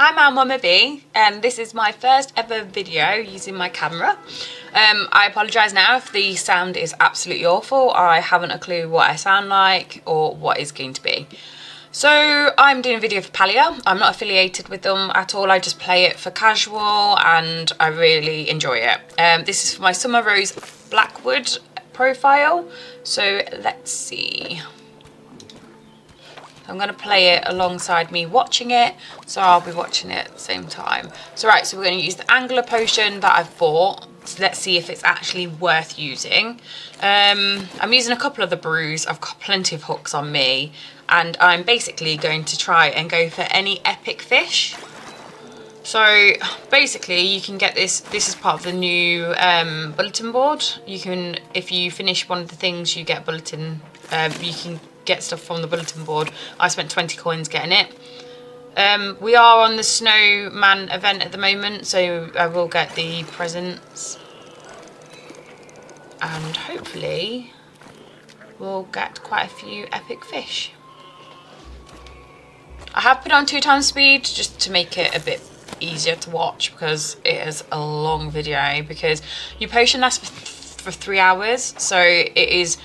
I'm our Mama B, and this is my first ever video using my camera. I apologise now if the sound is absolutely awful. I haven't a clue what I sound like or what it's going to be. So I'm doing a video for Palia. I'm not affiliated with them at all. I just play it for casual and I really enjoy it. This is for my Summer Rose Blackwood profile. So let's see. I'm going to play it alongside me watching it, so I'll be watching it at the same time. So right, so we're going to use the Angler Potion that I've bought. So let's see if it's actually worth using. I'm using a couple of the brews. I've got plenty of hooks on me, and I'm basically going to try and go for any epic fish. So basically you can get this is part of the new bulletin board. You can, if you finish one of the things, you get bulletin, you can get stuff from the bulletin board. I spent 20 coins getting it. We are on the snowman event at the moment, so I will get the presents and hopefully we'll get quite a few epic fish. I have put on 2x speed just to make it a bit easier to watch, because it is a long video, because your potion lasts for 3 hours, so it is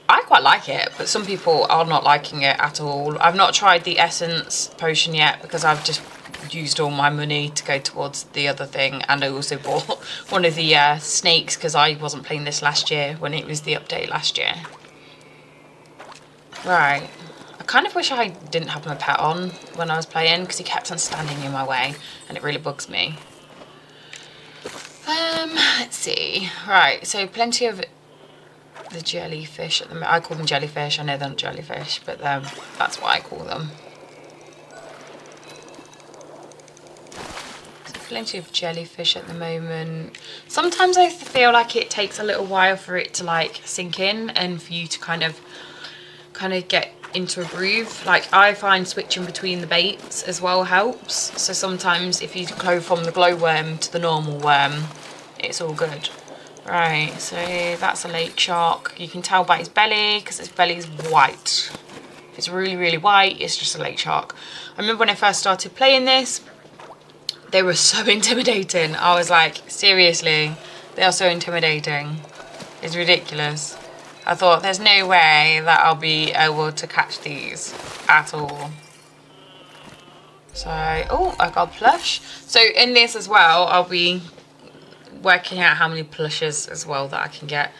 I quite like it, but some people are not liking it at all. I've not tried the essence potion yet because I've just used all my money to go towards the other thing, and I also bought one of the snakes because I wasn't playing this last year when it was the update last year. Right, I kind of wish I didn't have my pet on when I was playing because he kept on standing in my way and it really bugs me. Let's see. Right, so plenty of the jellyfish at the moment. I call them jellyfish. I know they're not jellyfish, but that's what I call them. So plenty of jellyfish at the moment. Sometimes I feel like it takes a little while for it to like sink in and for you to kind of get into a groove. Like I find switching between the baits as well helps. So sometimes if you go from the glowworm to the normal worm, it's all good. Right, so that's a lake shark. You can tell by his belly because his belly is white. If it's really, really white, it's just a lake shark. I remember when I first started playing this, they were so intimidating. I was like, seriously, they are so intimidating. It's ridiculous. I thought there's no way that I'll be able to catch these at all. So, oh, I got a plush. So in this as well, I'll be working out how many plushes as well that I can get.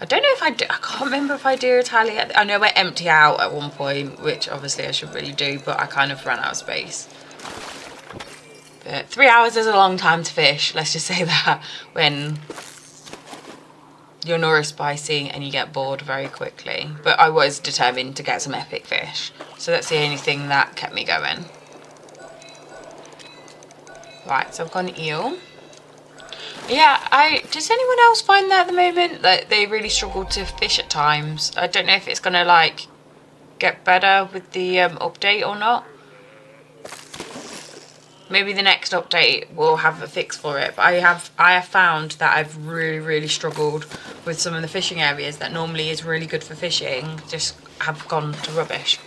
I don't know if I do, I can't remember if I do a tally. I know I empty out at one point, which obviously I should really do, but I kind of ran out of space. But 3 hours is a long time to fish, let's just say that, when you're nourished by seeing and you get bored very quickly. But I was determined to get some epic fish, so that's the only thing that kept me going. Right, so I've got an eel. Yeah, does anyone else find that at the moment that they really struggle to fish at times? I don't know if it's gonna like get better with the update or not. Maybe the next update will have a fix for it, but I have found that I've really struggled with some of the fishing areas that normally is really good for fishing, just have gone to rubbish.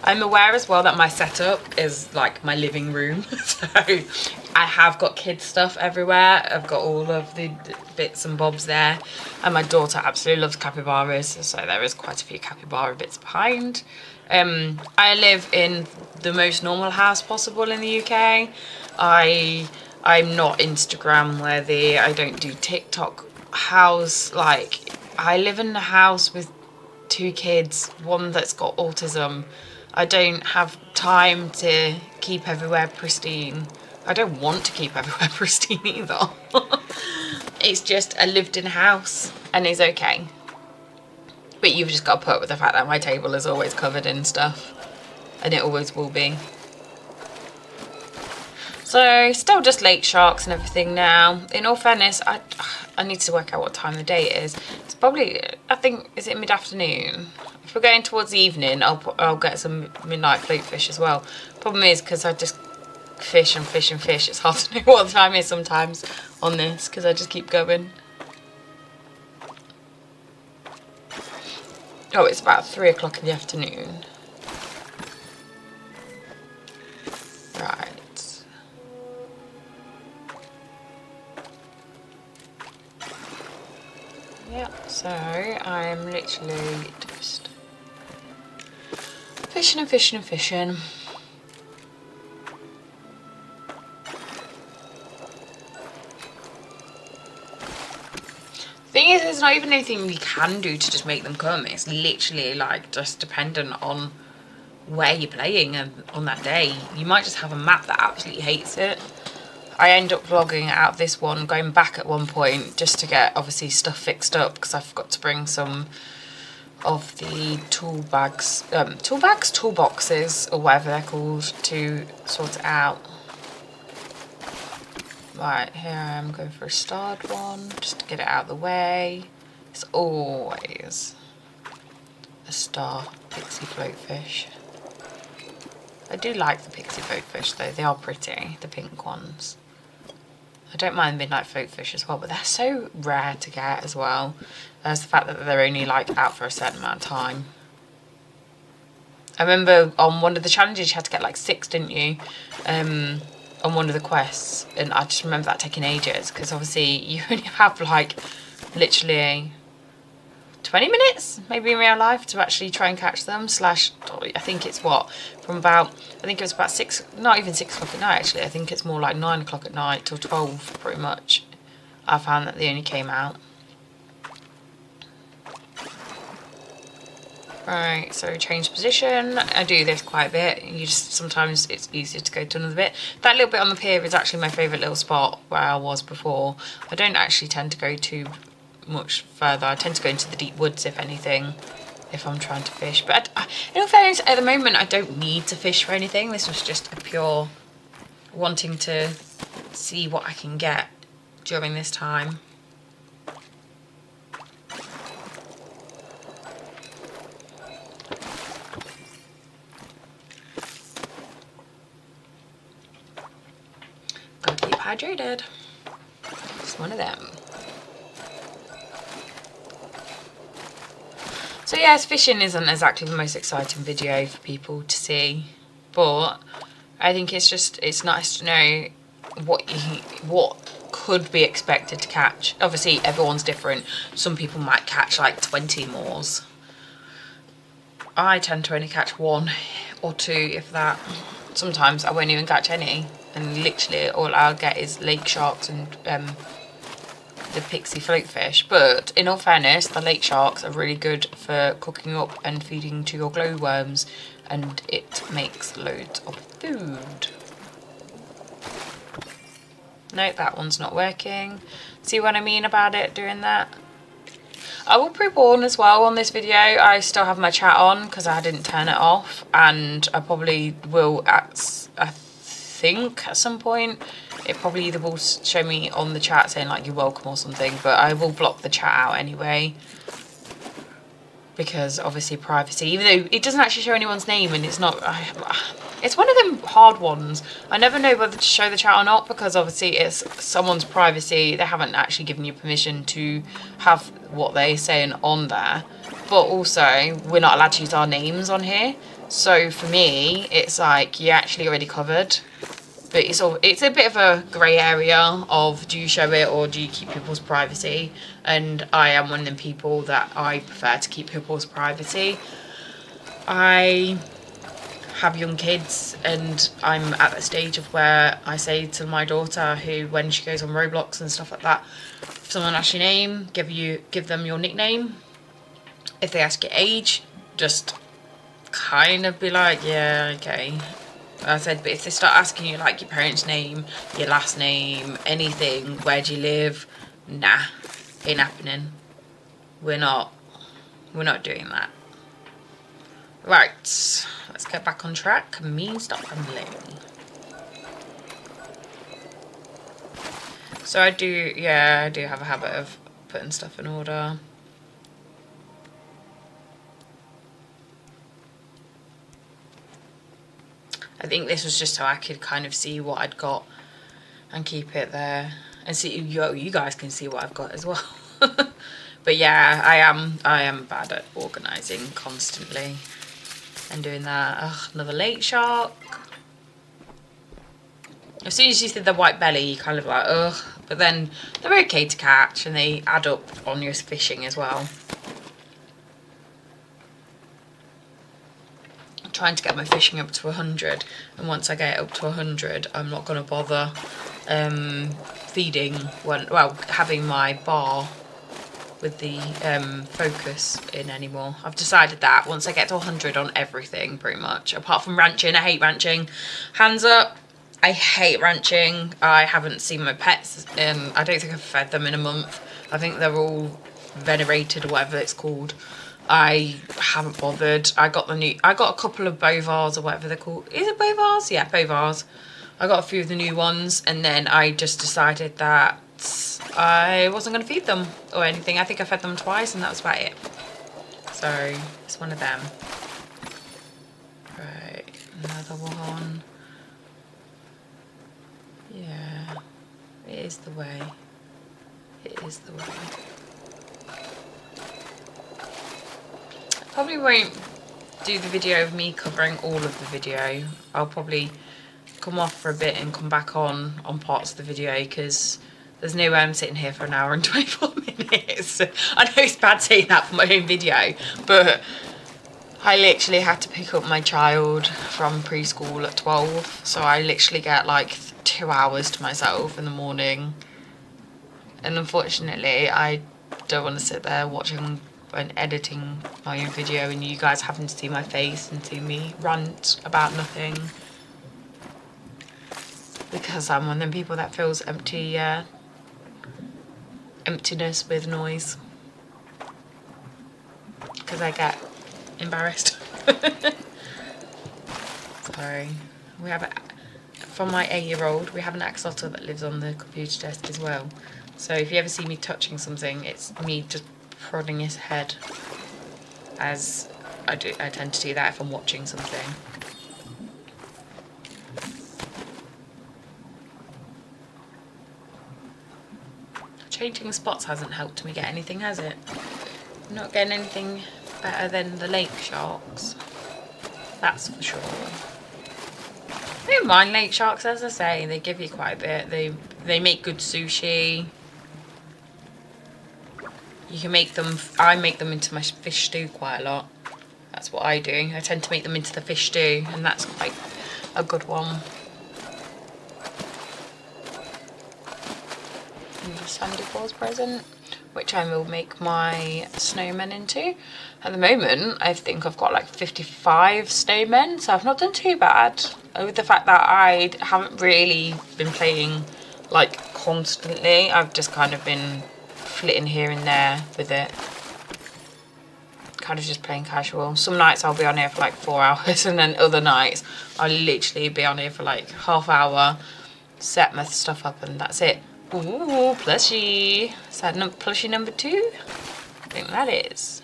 I'm aware as well that my setup is like my living room, so I have got kids stuff everywhere. I've got all of the bits and bobs there, and my daughter absolutely loves capybaras, so there is quite a few capybara bits behind. I live in the most normal house possible in the UK. I'm not Instagram worthy. I don't do TikTok house. Like, I live in a house with 2 kids, one that's got autism. I don't have time to keep everywhere pristine. I don't want to keep everywhere pristine either. It's just a lived-in house and it's okay. But you've just got to put up with the fact that my table is always covered in stuff, and it always will be. So still just lake sharks and everything now. In all fairness, I need to work out what time of day it is. It's probably, I think, is it mid-afternoon? If we're going towards the evening, I'll get some midnight float fish as well. Problem is, because I just fish and fish and fish, it's hard to know what the time is sometimes on this, because I just keep going. Oh, it's about 3 o'clock in the afternoon. Right. Yep, so I'm literally just fishing and fishing and fishing. Thing is, there's not even anything we can do to just make them come. It's literally like just dependent on where you're playing and on that day. You might just have a map that absolutely hates it. I end up vlogging out this one, going back at one point just to get obviously stuff fixed up because I forgot to bring some of the toolboxes or whatever they're called to sort it out. Right, here I am going for a starred one just to get it out of the way. It's always a star pixie floatfish. I do like the pixie floatfish though, they are pretty, the pink ones. I don't mind midnight floatfish as well, but they're so rare to get as well. There's the fact that they're only like out for a certain amount of time. I remember on one of the challenges you had to get like 6, didn't you? On one of the quests, and I just remember that taking ages because obviously you only have like literally 20 minutes maybe in real life to actually try and catch them. Slash, I think it's what, from about, I think it was about 6, not even 6 o'clock at night actually, I think it's more like 9 o'clock at night till 12 pretty much. I found that they only came out. Right, so change position. I do this quite a bit. You just, sometimes it's easier to go to another bit. That little bit on the pier is actually my favourite little spot where I was before. I don't actually tend to go too much further. I tend to go into the deep woods if anything, if I'm trying to fish. But in all fairness, at the moment I don't need to fish for anything. This was just a pure wanting to see what I can get during this time. Gotta keep hydrated. It's one of them. So yes, fishing isn't exactly the most exciting video for people to see, but I think it's nice to know what could be expected to catch. Obviously everyone's different. Some people might catch like 20 Maws. I tend to only catch 1 or 2 if that. Sometimes I won't even catch any, and literally all I'll get is lake sharks and the pixie floatfish. But in all fairness, the lake sharks are really good for cooking up and feeding to your glowworms, and it makes loads of food. No, that one's not working. See what I mean about it doing that? I will pre-warn as well on this video, I still have my chat on because I didn't turn it off, and I probably will I think at some point it probably either will show me on the chat saying like you're welcome or something, but I will block the chat out anyway because obviously privacy, even though it doesn't actually show anyone's name, and it's not, it's one of them hard ones. I never know whether to show the chat or not because obviously it's someone's privacy. They haven't actually given you permission to have what they're saying on there, but also we're not allowed to use our names on here. So for me, it's like you're actually already covered. But it's a bit of a grey area of do you show it or do you keep people's privacy? And I am one of them people that I prefer to keep people's privacy. I have young kids and I'm at the stage of where I say to my daughter, who when she goes on Roblox and stuff like that, if someone asks your name, give them your nickname. If they ask your age, just kind of be like, yeah, okay. I said, but if they start asking you like your parents' name, your last name, anything, where do you live, nah, ain't happening. We're not doing that. Right, let's get back on track. Me stop rambling. So I do have a habit of putting stuff in order. I think this was just so I could kind of see what I'd got and keep it there, and see you guys can see what I've got as well. But yeah, I am bad at organising constantly and doing that. Ugh, another lake shark. As soon as you see the white belly, you kind of like, ugh. But then they're okay to catch and they add up on your fishing as well. I'm trying to get my fishing up to 100, and once I get it up to 100, I'm not going to bother feeding having my bar with the focus in anymore. I've decided that once I get to 100 on everything, pretty much, apart from ranching. I hate ranching. Hands up, I hate ranching. I haven't seen my pets in, I don't think I've fed them in a month. I think they're all venerated or whatever it's called. I haven't bothered. I got a couple of bovars or whatever they're called. Is it bovars? Yeah, bovars. I got a few of the new ones, and then I just decided that I wasn't going to feed them or anything. I think I fed them twice and that was about it. So it's one of them. Right, another one. Yeah, it is the way. It is the way. Probably won't do the video of me covering all of the video. I'll probably come off for a bit and come back on parts of the video, because there's no way I'm sitting here for an hour and 24 minutes. I know it's bad saying that for my own video, but I literally had to pick up my child from preschool at 12, so I literally get like 2 hours to myself in the morning. And unfortunately, I don't want to sit there watching and editing my own video and you guys having to see my face and see me rant about nothing, because I'm one of them people that feels emptiness with noise, because I get embarrassed. Sorry. We have from my 8-year-old, we have an axolotl that lives on the computer desk as well. So if you ever see me touching something, it's me just prodding his head, as I tend to do that if I'm watching something. Changing spots hasn't helped me get anything, has it? I'm not getting anything better than the lake sharks, that's for sure. I don't mind lake sharks, as I say, they give you quite a bit. They make good sushi. You can make them, I make them into my fish stew quite a lot. That's what I do. I tend to make them into the fish stew, and that's quite a good one. And the Sandy Claus present, which I will make my snowmen into. At the moment, I think I've got like 55 snowmen, so I've not done too bad. With the fact that I haven't really been playing like constantly, I've just kind of been flitting here and there with it. Kind of just playing casual. Some nights I'll be on here for like 4 hours, and then other nights I'll literally be on here for like half hour, set my stuff up, and that's it. Ooh, plushie. Is that plushie number 2? I think that is.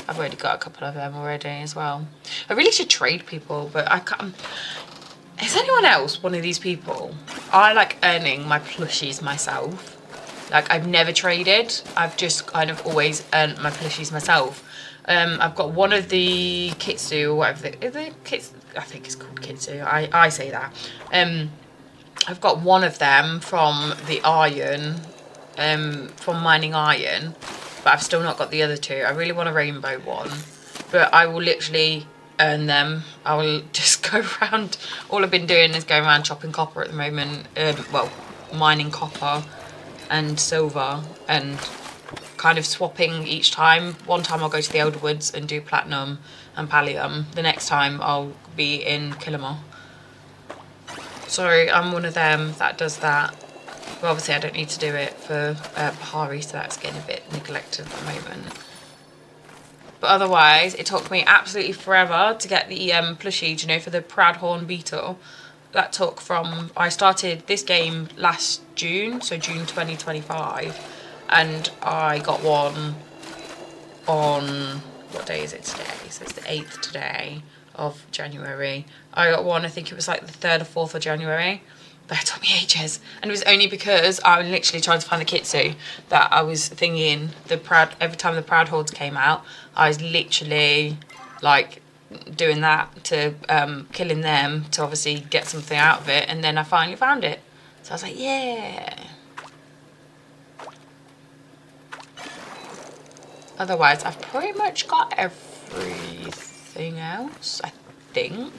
I've already got a couple of them already as well. I really should trade people, but I can't. Is anyone else one of these people? I like earning my plushies myself. Like, I've never traded. I've just kind of always earned my plushies myself. I've got one of the Kitsu, or whatever the kits, I think it's called Kitsu. I say that. I've got one of them from the iron, from mining iron, but I've still not got the other 2. I really want a rainbow one, but I will literally earn them. I will just go around. All I've been doing is going around chopping copper at the moment. Well, mining copper and silver, and kind of swapping each time. One time I'll go to the Elder Woods and do platinum and pallium. The next time I'll be in Killamore. So I'm one of them that does that. But obviously I don't need to do it for Bahari, so that's getting a bit neglected at the moment. But otherwise, it took me absolutely forever to get the plushie, you know, for the Proudhorn Beetle. That took from, I started this game last June, so June 2025, and I got one on, what day is it today? So it's the 8th today of January. I got one, I think it was like the 3rd or 4th of January. That took me ages, and it was only because I was literally trying to find the Kitsu that I was thinking every time the Proud Hordes came out, I was literally like doing that to killing them to obviously get something out of it, and then I finally found it. So I was like, yeah. Otherwise, I've pretty much got everything else, I think.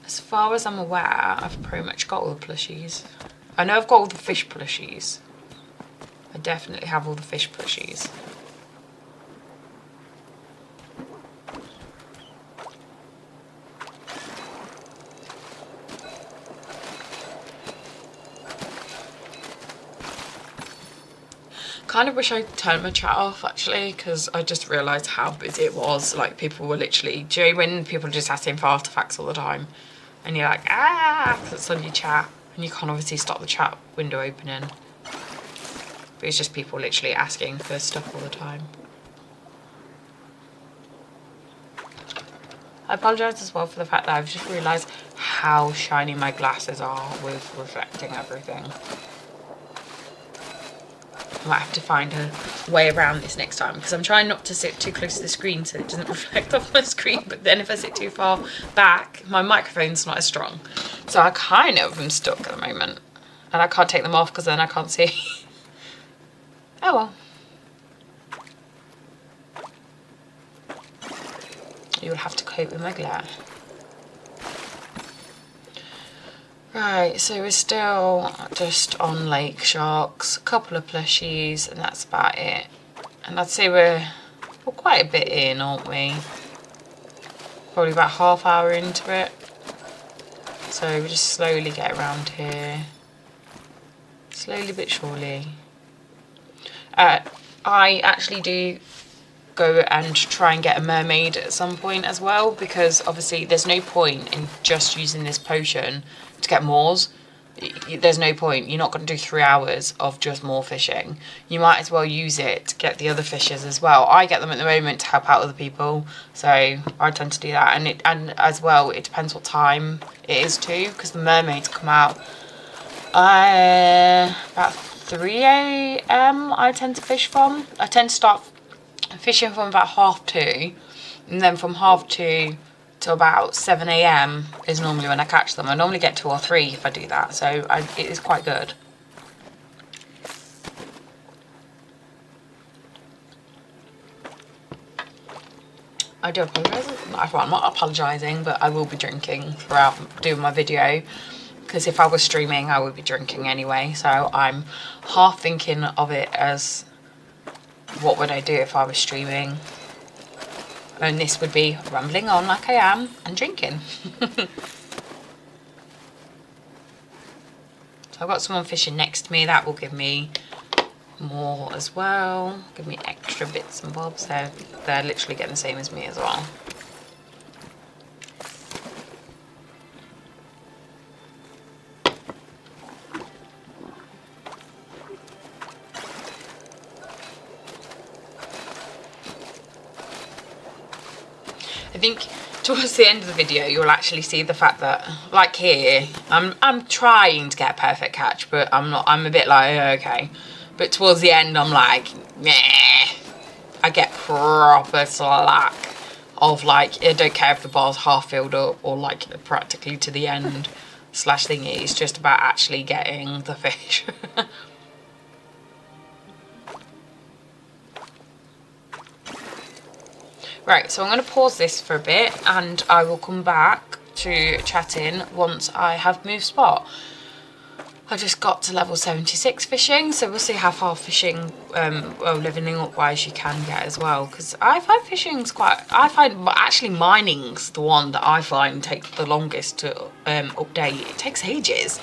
As far as I'm aware, I've pretty much got all the plushies. I know I've got all the fish plushies. I definitely have all the fish plushies. Kind of wish I turned my chat off actually, because I just realised how busy it was. Like, people were literally, do you know when people are just asking for artifacts all the time and you're like, because it's on your chat and you can't obviously stop the chat window opening, but it's just people literally asking for stuff all the time. I apologise as well for the fact that I've just realised how shiny my glasses are with reflecting everything. I might have to find a way around this next time, because I'm trying not to sit too close to the screen so it doesn't reflect off my screen, but then if I sit too far back, my microphone's not as strong. So I kind of am stuck at the moment, and I can't take them off because then I can't see. Oh well. You'll have to cope with my glare. Right, so we're still just on lake sharks, a couple of plushies, and that's about it. And I'd say we're quite a bit in, aren't we? Probably about half hour into it. So we just slowly get around here. Slowly but surely. I actually do go and try and get a mermaid at some point as well, because obviously there's no point in just using this potion to get Maws. There's no point. You're not going to do 3 hours of just more fishing. You might as well use it to get the other fishes as well. I get them at the moment to help out other people, so I tend to do that. And as well, it depends what time it is too, because the mermaids come out about 3 a.m. I tend to fish from. I tend to start fishing from about 2:30, and then from 2:30 to about 7 a.m. is normally when I catch them. I normally get 2 or 3 if I do that, so it is quite good. I do apologise. I'm not apologising, but I will be drinking throughout doing my video, because if I was streaming I would be drinking anyway, so I'm half thinking of it as what would I do if I was streaming, and this would be rambling on like I am and drinking. So I've got someone fishing next to me, that will give me more as well, give me extra bits and bobs. They're literally getting the same as me as well. I think towards the end of the video you'll actually see the fact that, like here, I'm trying to get a perfect catch, but I'm a bit like, okay. But towards the end I'm like, meh. I get proper slack of like, I don't care if the bar's half filled up or like practically to the end / thingy. It's just about actually getting the fish. Right, so I'm going to pause this for a bit and I will come back to chatting once I have moved spot. I just got to level 76 fishing, so we'll see how far fishing, well, leveling up wise you can get as well, because I find actually mining's the one that I find takes the longest to update. It takes ages,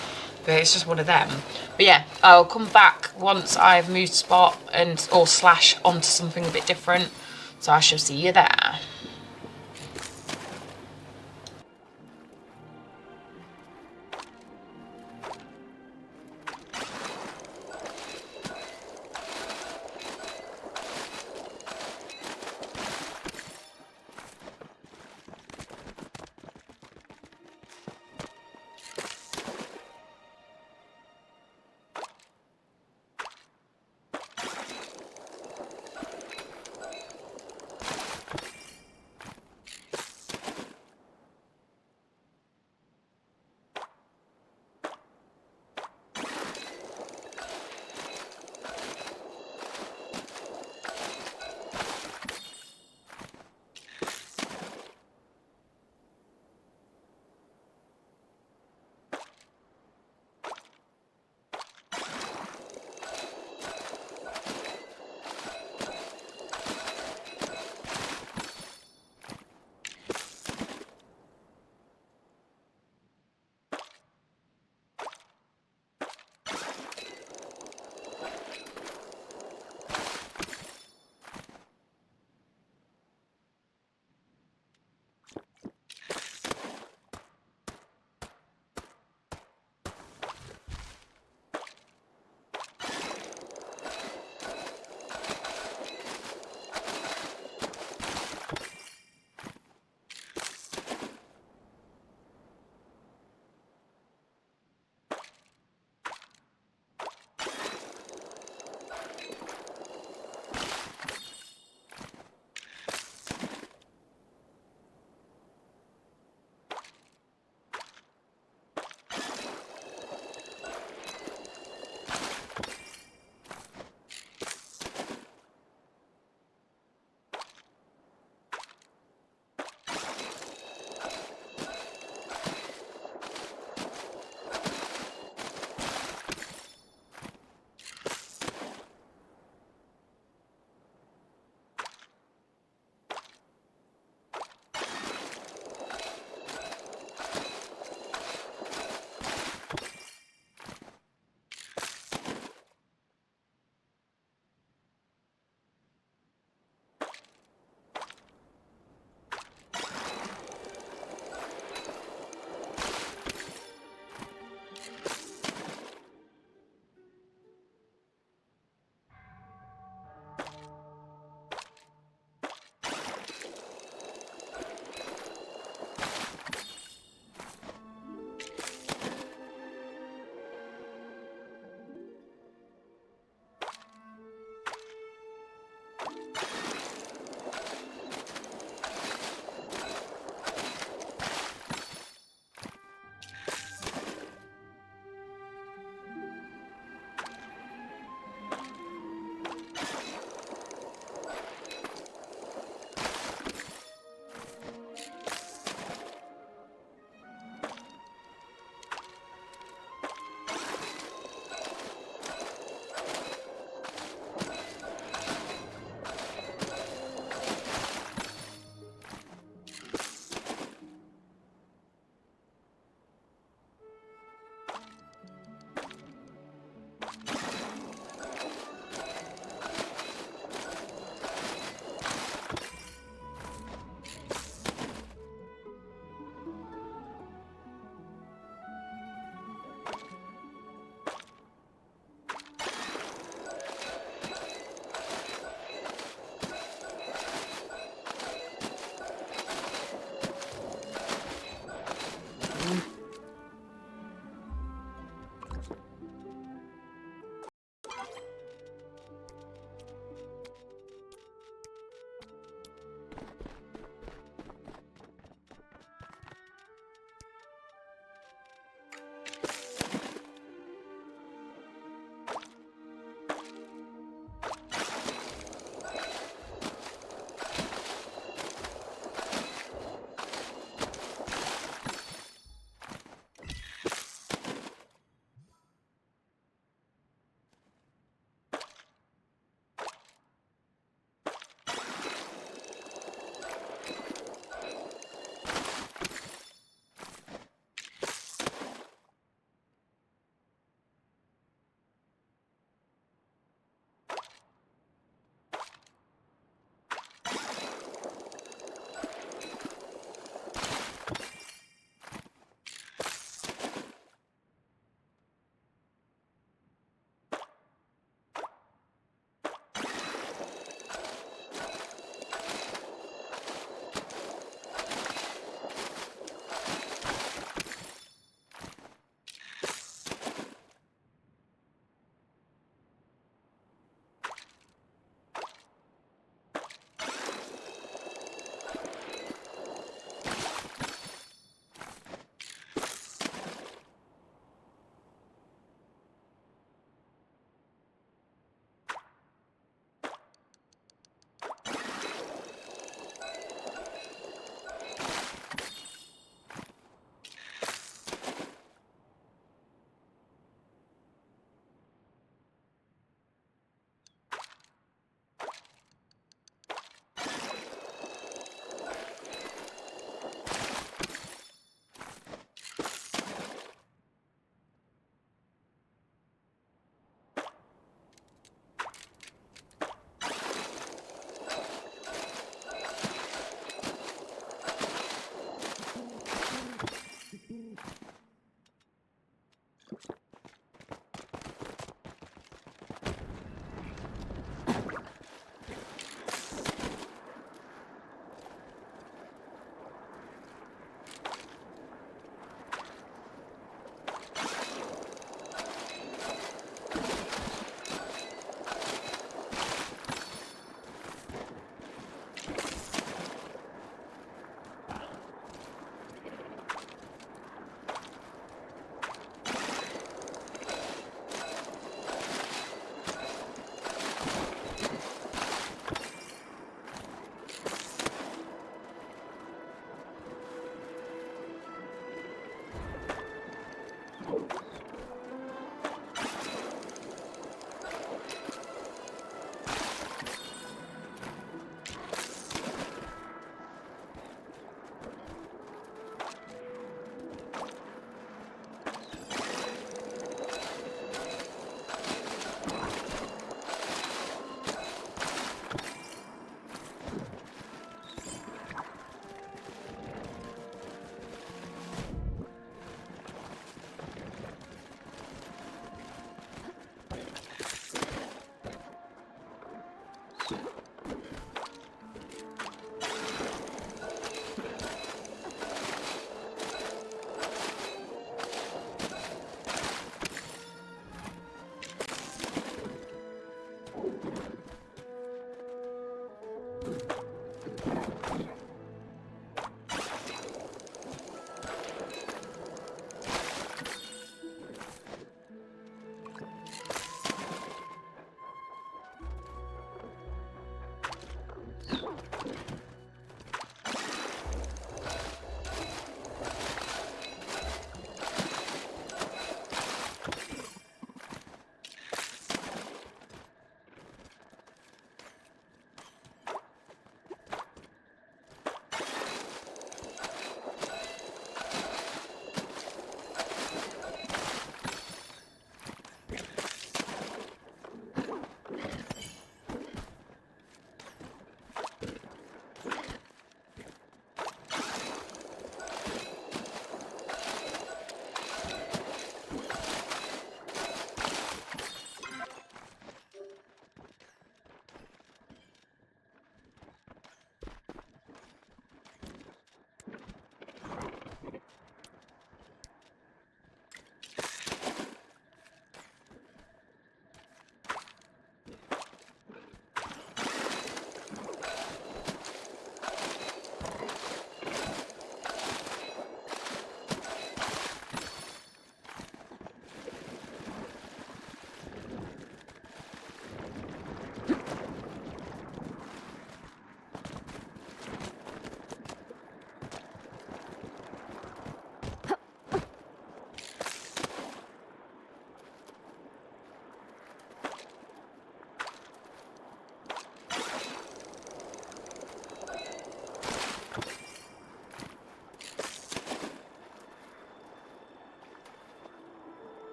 but it's just one of them. But yeah, I'll come back once I've moved spot or / onto something a bit different. So I shall see you there.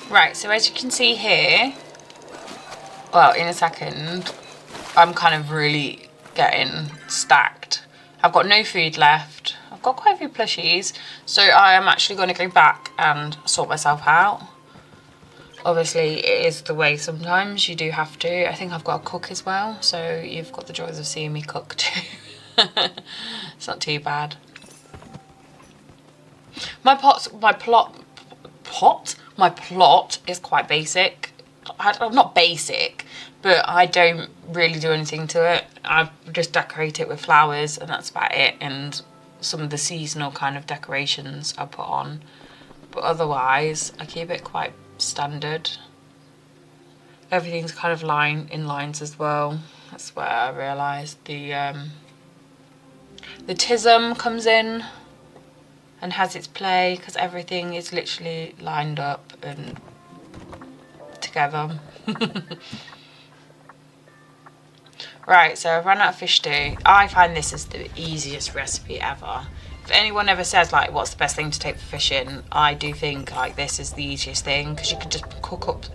Right, so as you can see here, well, in a second, I'm kind of really getting stacked. I've got no food left. I've got quite a few plushies, so I am actually going to go back and sort myself out. Obviously, it is the way sometimes. You do have to. I think I've got a cook as well, so you've got the joys of seeing me cook too. It's not too bad. My plot is quite basic. Not basic, but I don't really do anything to it. I just decorate it with flowers and that's about it, and some of the seasonal kind of decorations I put on. But otherwise, I keep it quite standard. Everything's kind of in lines as well. That's where I realised the tism comes in and has its play, because everything is literally lined up and together. Right, so I've run out of fish stew. I find this is the easiest recipe ever. If anyone ever says like what's the best thing to take for fishing, I do think like this is the easiest thing, because you can just cook up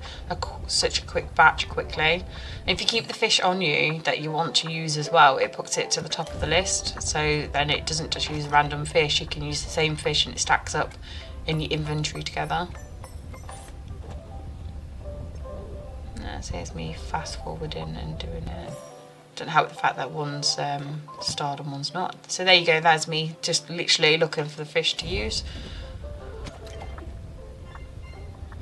such a quick batch quickly. And if you keep the fish on you that you want to use as well, it puts it to the top of the list, so then it doesn't just use random fish. You can use the same fish and it stacks up in your inventory together. That says me fast forwarding and doing it. Don't help the fact that one's starred and one's not. So there you go, that's me just literally looking for the fish to use.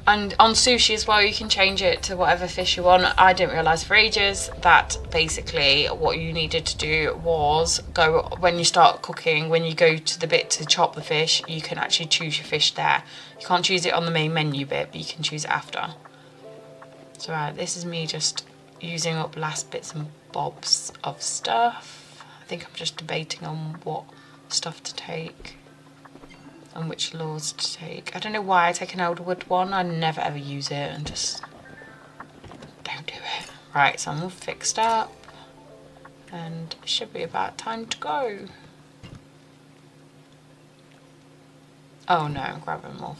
And on sushi as well, you can change it to whatever fish you want. I didn't realise for ages that basically what you needed to do was go, when you start cooking, when you go to the bit to chop the fish, you can actually choose your fish there. You can't choose it on the main menu bit, but you can choose it after. So right, this is me just using up last bits and bobs of stuff. I think I'm just debating on what stuff to take and which lures to take. I don't know why I take an elderwood one. I never ever use it and just don't do it. Right, so I'm all fixed up and it should be about time to go. Oh no, I'm grabbing more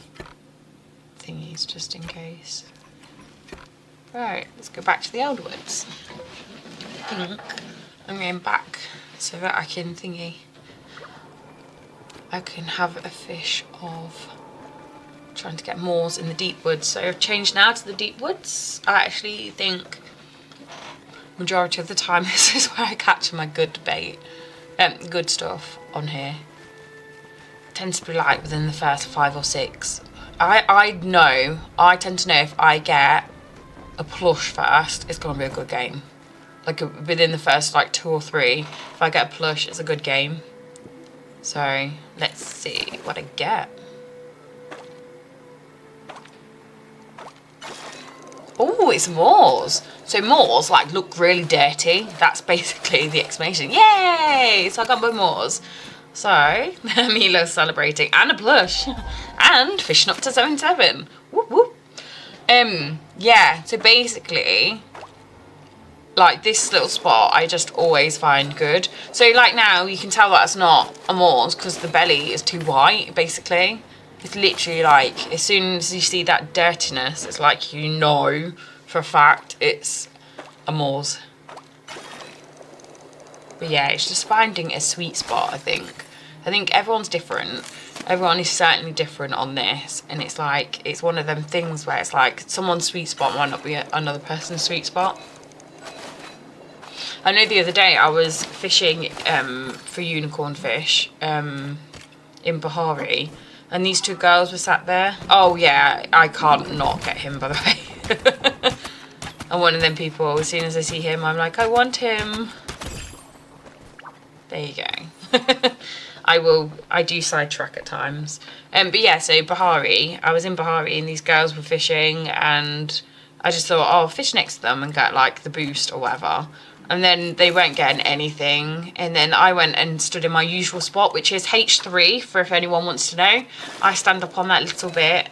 thingies just in case. Right, let's go back to the elderwoods. I think I'm going back so that I can have a fish of trying to get Maws in the deep woods. So I've changed now to the deep woods. I actually think majority of the time this is where I catch my good bait, good stuff on here. It tends to be like within the first 5 or 6. I tend to know if I get a plush first, it's gonna be a good game. Like within the first like 2 or 3, if I get a plush, it's a good game. So let's see what I get. Oh, it's Maws. So Maws like look really dirty. That's basically the explanation. Yay! So I got my Maws. So Milo's celebrating, and a plush, and fishing up to 77. Whoop whoop. Yeah, so basically, like this little spot I just always find good. So like now you can tell that it's not a Maws because the belly is too white, basically. It's literally like, as soon as you see that dirtiness, it's like you know for a fact it's a Maws. But yeah, it's just finding a sweet spot, I think. I think everyone's different. Everyone is certainly different on this, and it's like, it's one of them things where it's like someone's sweet spot might not be another person's sweet spot. I know the other day I was fishing for unicorn fish in Bahari, and these 2 girls were sat there. Oh yeah, I can't not get him, by the way. I'm one of them people, as soon as I see him, I'm like, I want him. There you go. I do sidetrack at times. But yeah, so Bahari, I was in Bahari and these girls were fishing, and I just thought, oh, I'll fish next to them and get like the boost or whatever. And then they weren't getting anything. And then I went and stood in my usual spot, which is H3, for if anyone wants to know. I stand up on that little bit,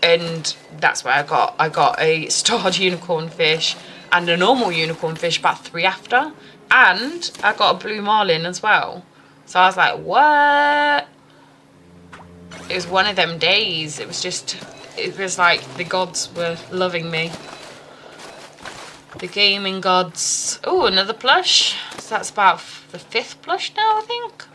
and that's where I got a starred unicorn fish and a normal unicorn fish about 3 after. And I got a blue marlin as well. So I was like, what? It was one of them days. It was just, it was like the gods were loving me. The gaming gods. Oh, another plush. So that's about the 5th plush now, I think.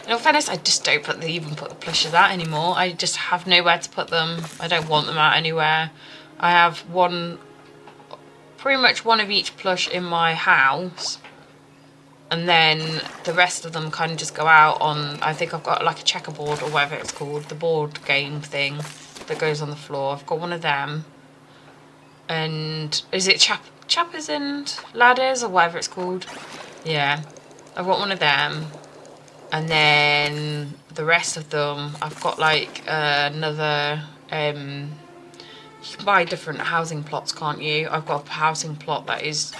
In all fairness, I just don't even put the plushes out anymore. I just have nowhere to put them. I don't want them out anywhere. I have pretty much one of each plush in my house. And then the rest of them kind of just go out on, I think I've got like a checkerboard or whatever it's called, the board game thing that goes on the floor. I've got one of them. And is it chappers and ladders or whatever it's called? Yeah, I've got one of them. And then the rest of them, I've got like another, you can buy different housing plots, can't you? I've got a housing plot that is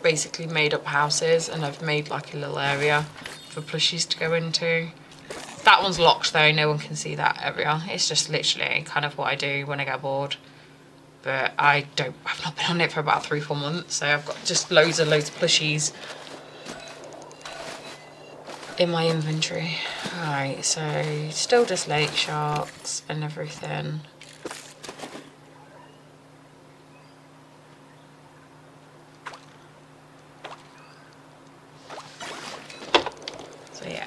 basically made up houses, and I've made like a little area for plushies to go into. That one's locked though, no one can see that area. It's just literally kind of what I do when I get bored. But I've not been on it for about 3-4 months, so I've got just loads of plushies in my inventory. Alright, so still just lake sharks and everything. So yeah.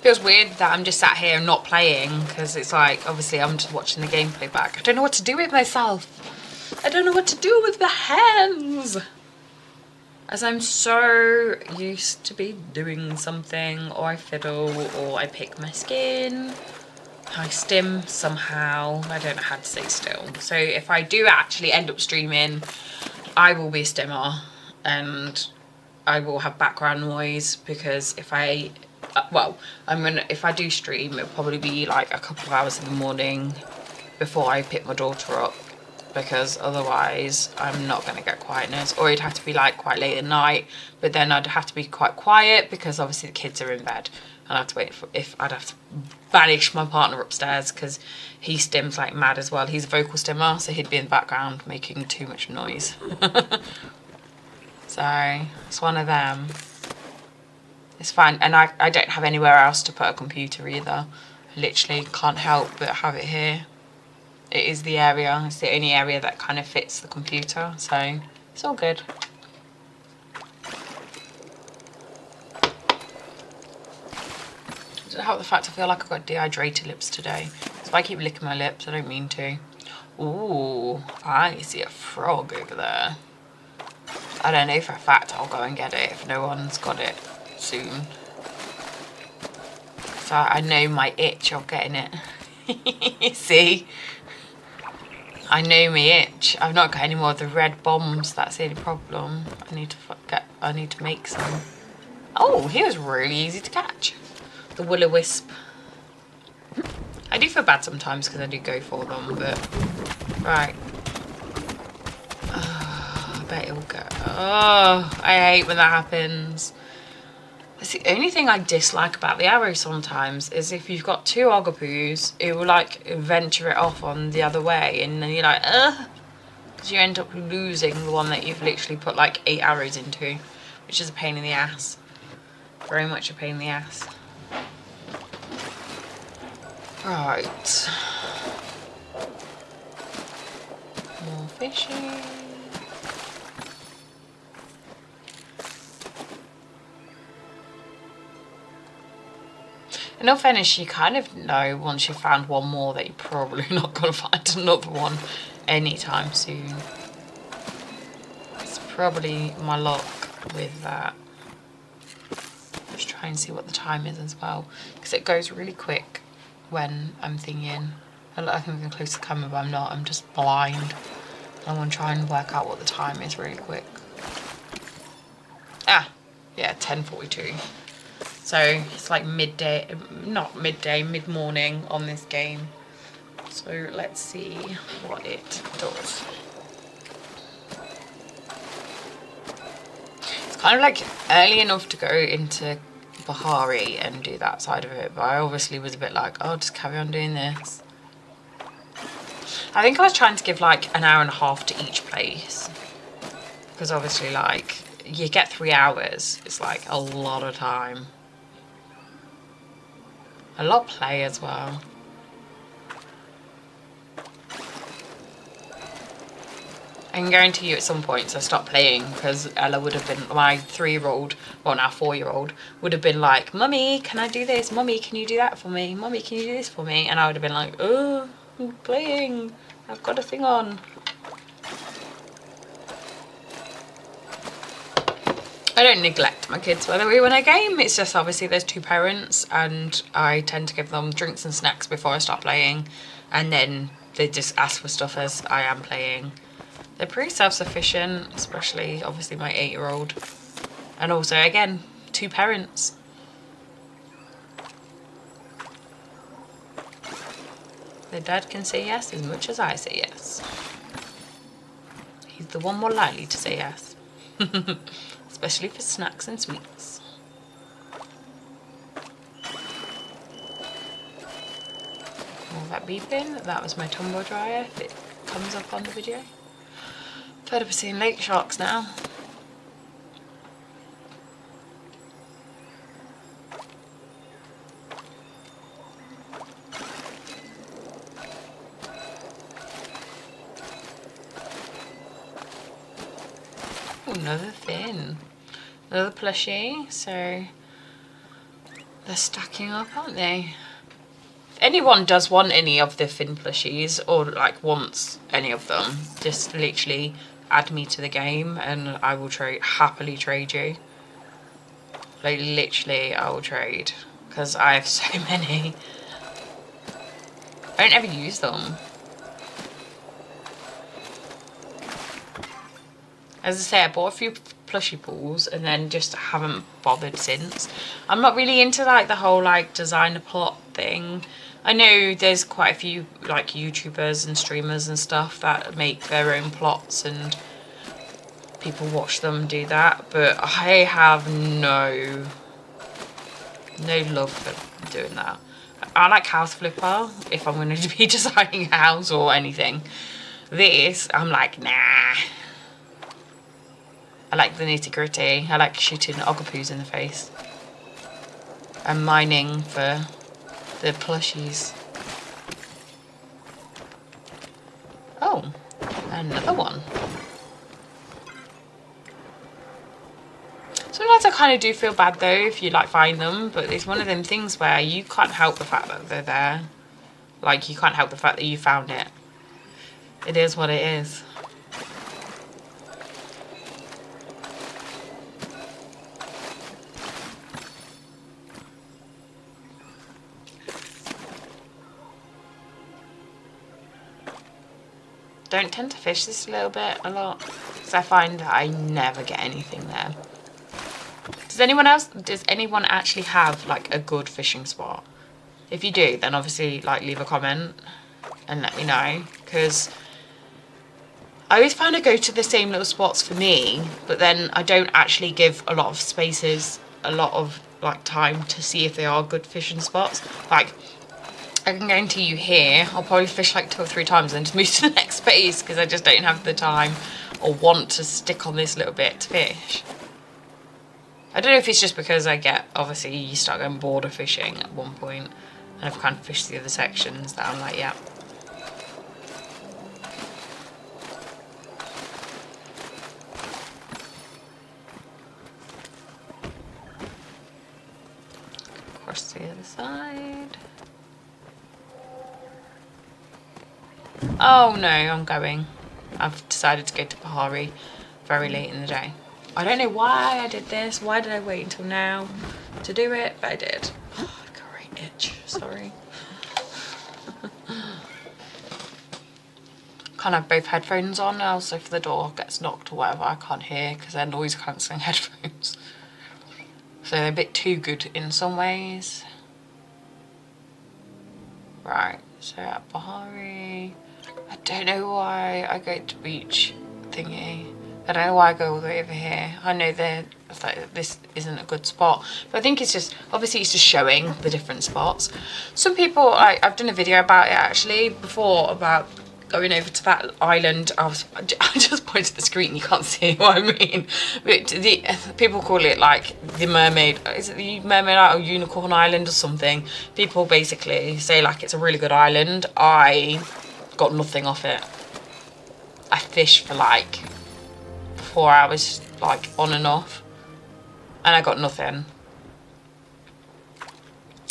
Feels weird that I'm just sat here and not playing, because it's like, obviously I'm just watching the gameplay back. I don't know what to do with myself. I don't know what to do with the hands. As I'm so used to be doing something, or I fiddle, or I pick my skin. I stim somehow. I don't know how to stay still. So if I do actually end up streaming, I will be a stimmer, and I will have background noise, because if I if I do stream, it'll probably be like a couple of hours in the morning before I pick my daughter up, because otherwise I'm not going to get quietness. Or it'd have to be like quite late at night, but then I'd have to be quite quiet because obviously the kids are in bed, and I'd have to wait I'd have to banish my partner upstairs, because he stims like mad as well. He's a vocal stimmer, so he'd be in the background making too much noise. So it's one of them. It's fine, and I don't have anywhere else to put a computer either. I literally can't help but have it here. It is the area, it's the only area that kind of fits the computer, so it's all good. I don't help the fact I feel like I've got dehydrated lips today. So if I keep licking my lips, I don't mean to. Ooh, I see a frog over there. I don't know for a fact I'll go and get it if no one's got it soon. So I know my itch of getting it. See? I know my itch. I've not got any more of the red bombs, that's the only problem. I need to make some. Oh, he was really easy to catch. The will-o-wisp. I do feel bad sometimes because I do go for them, but right. Oh, I bet it'll go. Oh, I hate when that happens. That's the only thing I dislike about the arrow sometimes, is if you've got 2 Oggapoos, it will like venture it off on the other way, and then you're like, ugh, because you end up losing the one that you've literally put like 8 arrows into, which is a pain in the ass. Very much a pain in the ass. Right. More fishing. In all fairness, you kind of know once you've found one more that you're probably not going to find another one anytime soon. It's probably my luck with that. Just try and see what the time is as well, because it goes really quick when I'm thinking. I think I'm close to the camera, but I'm not. I'm just blind. I want to try and work out what the time is really quick. Ah, yeah, 10:42. So it's like midday, not midday, mid-morning on this game. So let's see what it does. It's kind of like early enough to go into Bahari and do that side of it, but I obviously was a bit like, oh, just carry on doing this. I think I was trying to give like an hour and a half to each place, because obviously like you get 3 hours, it's like a lot of time, a lot of play as well. I can guarantee you at some points I stopped playing because Ella would have been, my 3-year-old, well now 4-year-old, would have been like, Mummy, can I do this? Mummy, can you do that for me? Mummy, can you do this for me? And I would have been like, oh, I'm playing. I've got a thing on. I don't neglect my kids, by the way, when I game. It's just obviously there's 2 parents and I tend to give them drinks and snacks before I start playing. And then they just ask for stuff as I am playing. They're pretty self-sufficient, especially obviously my 8-year-old. And also, again, 2 parents. Their dad can say yes as much as I say yes. He's the one more likely to say yes. Especially for snacks and sweets. All that beeping, that was my tumble dryer, if it comes up on the video. Fed up of seeing lake sharks now. Oh, another fin. Another plushie, so they're stacking up, aren't they? If anyone does want any of the fin plushies, or like wants any of them, just literally add me to the game and I will happily trade you. Like literally I will trade, because I have so many. I don't ever use them. As I say, I bought a few plushie pools and then just haven't bothered since. I'm not really into like the whole like designer plot thing. I know there's quite a few like YouTubers and streamers and stuff that make their own plots and people watch them do that, but I have no love for doing that. I like House Flipper if I'm going to be designing a house or anything. This, I'm like, nah. I like the nitty gritty. I like shooting oggapoos in the face. I'm mining for the plushies. Oh, another one. Sometimes I kind of do feel bad though if you like find them, but it's one of them things where you can't help the fact that they're there. Like you can't help the fact that you found it. It is what it is. Don't tend to fish this a lot, because I find that I never get anything there. Does anyone actually have like a good fishing spot? If you do, then obviously like leave a comment and let me know, because I always find I go to the same little spots for me, but then I don't actually give a lot of spaces, a lot of like time to see if they are good fishing spots. Like I can guarantee you here, I'll probably fish like 2 or 3 times and just move to the next space because I just don't have the time or want to stick on this little bit to fish. I don't know if it's just because obviously you start getting bored of fishing at one point, and I've kind of fished the other sections that I'm like, yeah. Across the other side. Oh no, I'm going. I've decided to go to Bahari very late in the day. I don't know why I did this. Why did I wait until now to do it? But I did. Oh, great itch. Sorry. Can't have both headphones on now, so if the door gets knocked or whatever, I can't hear because they're noise cancelling headphones. So they're a bit too good in some ways. Right, so at Bahari, I don't know why I go to beach thingy. I don't know why I go all the way over here. I know this isn't a good spot, but I think it's just, obviously it's just showing the different spots. Some people, I've done a video about it actually before, about going over to that island. I just pointed at the screen, you can't see what I mean. But people call it like the mermaid, is it the mermaid or unicorn island or something? People basically say like it's a really good island. I got nothing off it. I fished for like 4 hours, like on and off, and I got nothing.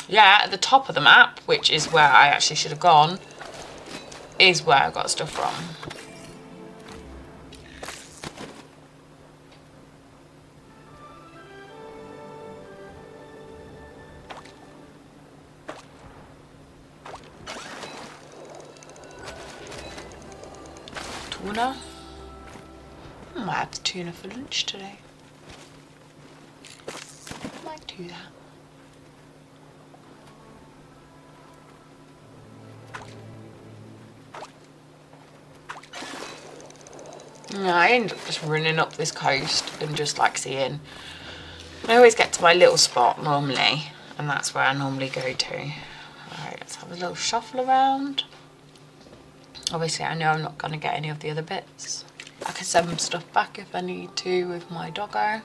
Yeah, at the top of the map, which is where I actually should have gone, is where I got stuff from. Tuna. I might have tuna for lunch today. I might do that. Yeah, I end up just running up this coast and just like seeing. I always get to my little spot normally, and that's where I normally go to. Alright, let's have a little shuffle around. Obviously, I know I'm not going to get any of the other bits. I can send stuff back if I need to with my doggo.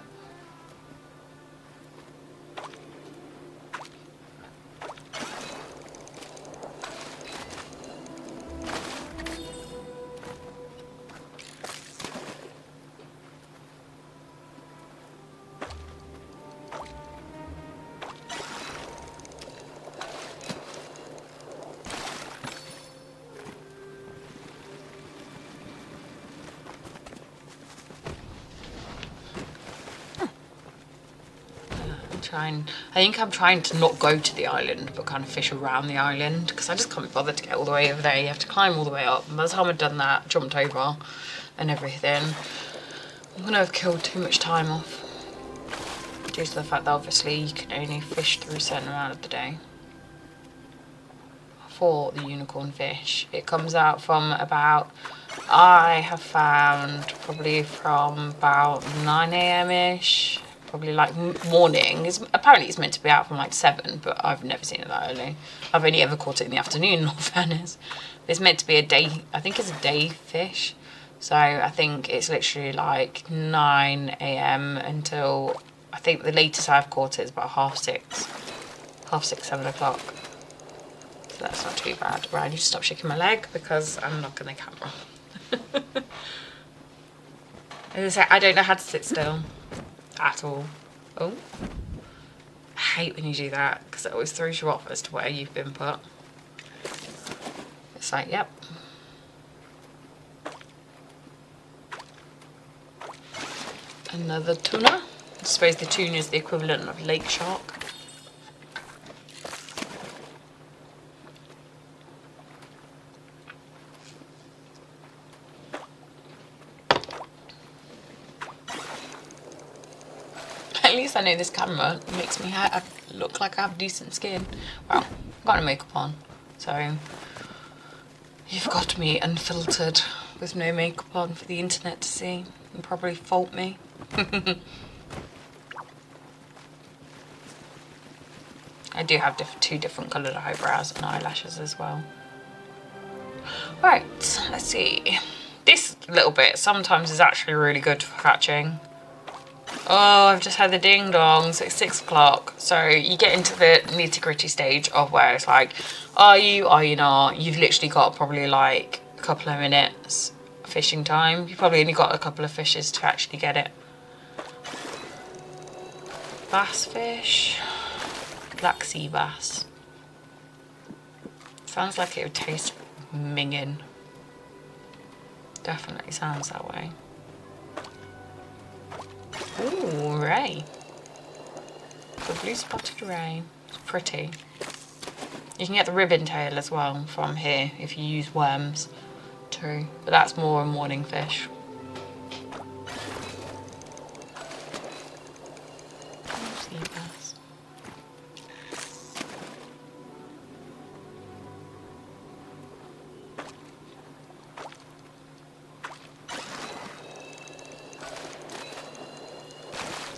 I think I'm trying to not go to the island, but kind of fish around the island, because I just can't be bothered to get all the way over there. You have to climb all the way up, and by the time I've done that, jumped over and everything, I'm going to have killed too much time off, due to the fact that obviously you can only fish through a certain amount of the day. For the unicorn fish, it comes out from about, I have found probably from about 9 AM ish, probably like morning. Apparently it's meant to be out from like 7, but I've never seen it that early. I've only ever caught it in the afternoon, in all fairness. It's meant to be a day, I think it's a day fish. So I think it's literally like 9 AM until, I think the latest I've caught it is about 6:30, 7 o'clock. So that's not too bad. Right, I need to stop shaking my leg because I'm not going to camera. As I say, I don't know how to sit still. At all. Oh, I hate when you do that because it always throws you off as to where you've been put. It's like, yep. Another tuna. I suppose the tuna is the equivalent of lake shark. At least I know this camera makes me look like I have decent skin. Well, I've got no makeup on, so you've got me unfiltered with no makeup on for the internet to see and probably fault me. I do have two different coloured eyebrows and eyelashes as well. Right, let's see. This little bit sometimes is actually really good for catching. Oh, I've just had the ding dongs. It's 6 o'clock. So you get into the nitty gritty stage of where it's like, are you not? You've literally got probably like a couple of minutes fishing time. You've probably only got a couple of fishes to actually get it. Bass fish. Black sea bass. Sounds like it would taste minging. Definitely sounds that way. Ooh, ray. The blue spotted ray. It's pretty. You can get the ribbon tail as well from here if you use worms too, but that's more a morning fish. Sea bass.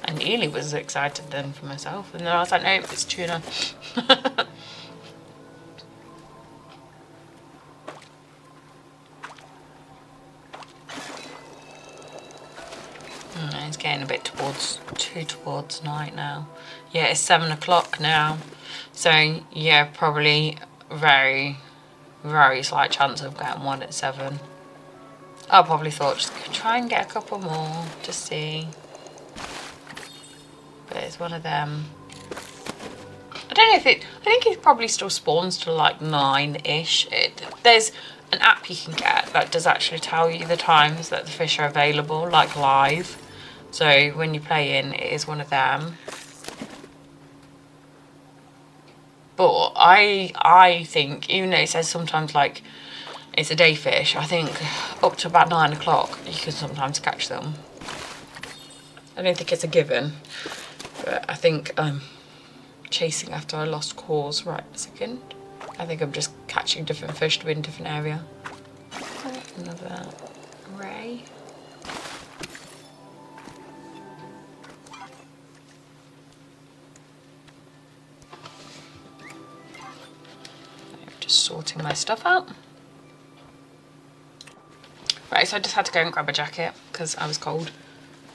I nearly was excited then for myself, and then I was like, nope, it's tuna. getting a bit towards night now. Yeah, it's 7 o'clock now. So yeah, probably very, very slight chance of getting one at 7. I probably thought just try and get a couple more to see. But it's one of them. I don't know if it, I think it probably still spawns to like 9-ish. There's an app you can get that does actually tell you the times that the fish are available, like live. So when you play in, it is one of them. But I think, even though it says sometimes like it's a day fish, I think up to about 9 o'clock you can sometimes catch them. I don't think it's a given, but I think I'm chasing after a lost cause right a second. I think I'm just catching different fish to be in a different area. Another ray. I'm just sorting my stuff out. Right, so I just had to go and grab a jacket because I was cold.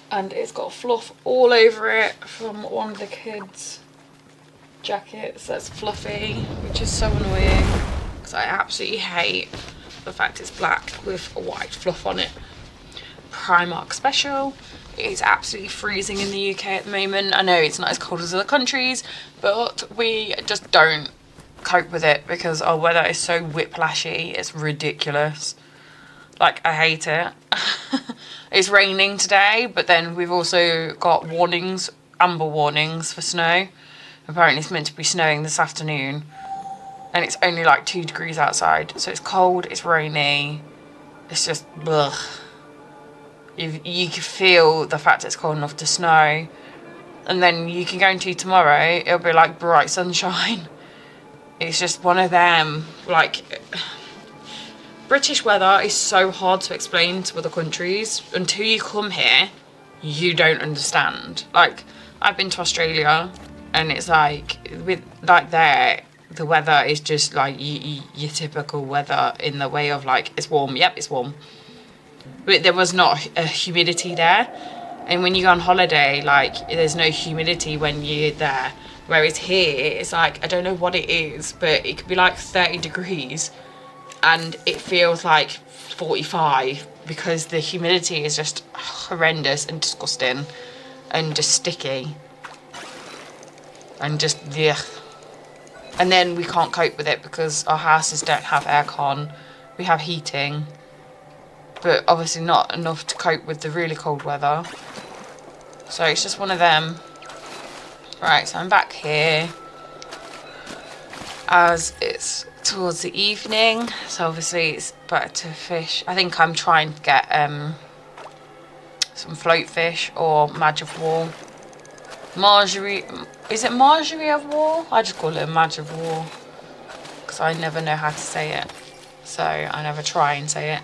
And it's got fluff all over it from one of the kids' jackets that's fluffy, which is so annoying because I absolutely hate the fact it's black with a white fluff on it. Primark special. It is absolutely freezing in the UK at the moment. I know it's not as cold as other countries, but we just don't cope with it because our weather is so whiplashy. It's ridiculous. Like, I hate it. It's raining today, but then we've also got warnings, amber warnings for snow. Apparently it's meant to be snowing this afternoon, and it's only like 2 degrees outside. So it's cold, it's rainy, it's just ugh. You can feel the fact it's cold enough to snow, and then you can go into tomorrow, it'll be like bright sunshine. It's just one of them, like, British weather is so hard to explain to other countries. Until you come here, you don't understand. Like, I've been to Australia, and it's like, with like there, the weather is just like your typical weather in the way of like, it's warm, yep, it's warm. But there was not a humidity there. And when you go on holiday, like, there's no humidity when you're there. Whereas here, it's like, I don't know what it is, but it could be like 30 degrees. And it feels like 45 because the humidity is just horrendous and disgusting and just sticky and just ugh. And then we can't cope with it because our houses don't have aircon. We have heating, but obviously not enough to cope with the really cold weather. So it's just one of them. Right, so I'm back here as it's towards the evening, so obviously it's better to fish. I think I'm trying to get some float fish or madge of war. Marjorie, is it Marjorie of war? I just call it a madge of war because I never know how to say it, so I never try and say it.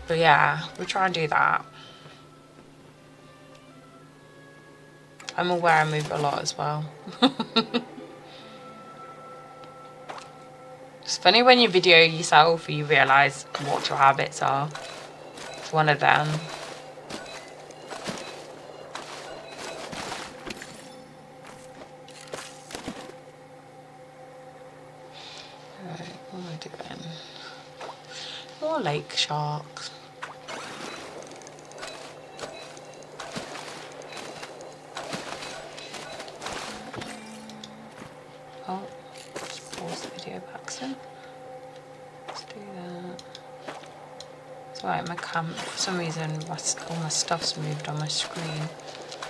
But yeah, we try and do that. I'm aware I move a lot as well. It's funny when you video yourself, you realise what your habits are. It's one of them. Right, what am I doing? More lake sharks. Oh, just pause the video back soon. Let's do that. It's alright, my cam, for some reason, all my stuff's moved on my screen,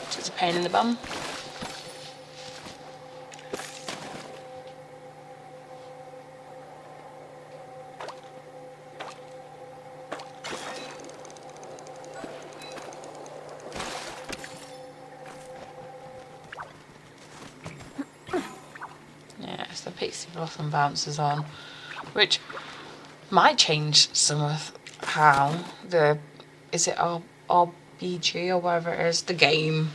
which is a pain in the bum. The Pixie Blossom bounces on, which might change some of how the, is it RBG or whatever it is, the game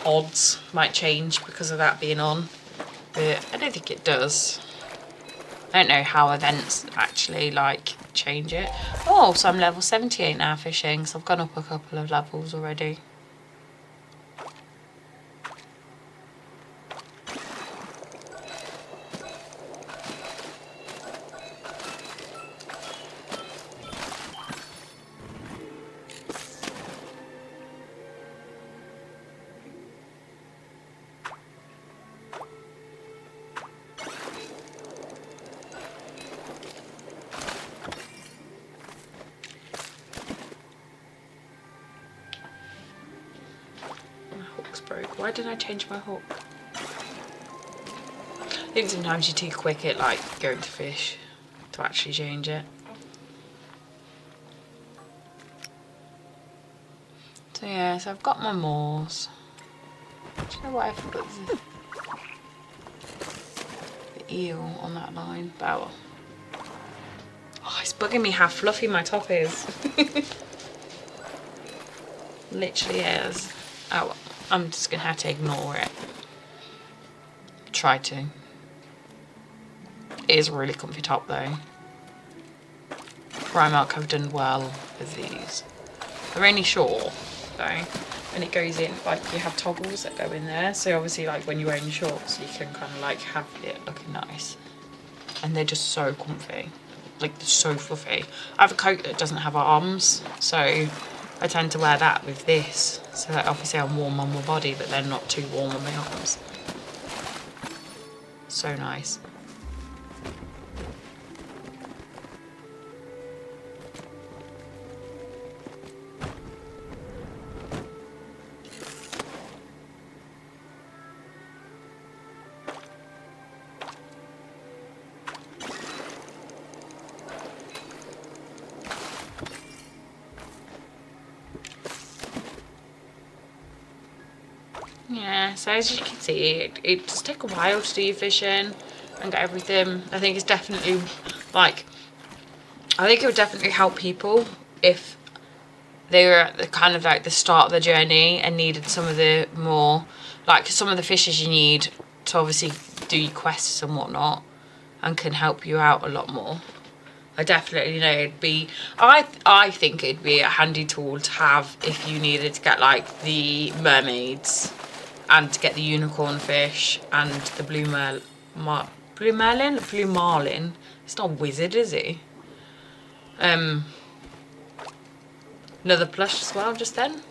odds might change because of that being on, but I don't think it does. I don't know how events actually like change it. Oh, so I'm level 78 now fishing, so I've gone up a couple of levels already. Why didn't I change my hook? I think sometimes you're too quick at like going to fish to actually change it. So yeah, so I've got my Maws. Do you know what I've put the eel on that line? Oh, it's bugging me how fluffy my top is. Literally is. Oh, I'm just gonna have to ignore it. Try to. It is a really comfy top though. Primark have done well with these. They're only short though, and it goes in, like you have toggles that go in there, so obviously like when you're wearing shorts you can kind of like have it looking nice. And they're just so comfy, like they're so fluffy. I have a coat that doesn't have arms, so I tend to wear that with this, so that obviously I'm warm on my body but then not too warm on my arms. So nice. Yeah, so as you can see, it does take a while to do your fishing and get everything. I think it's definitely like, I think it would definitely help people if they were at the kind of like the start of the journey and needed some of the more, like some of the fishes you need to obviously do your quests and whatnot, and can help you out a lot more. I definitely know it'd be, I think it'd be a handy tool to have if you needed to get like the mermaids and to get the unicorn fish and the blue marlin. It's not a wizard, is he? Another plush as well just then.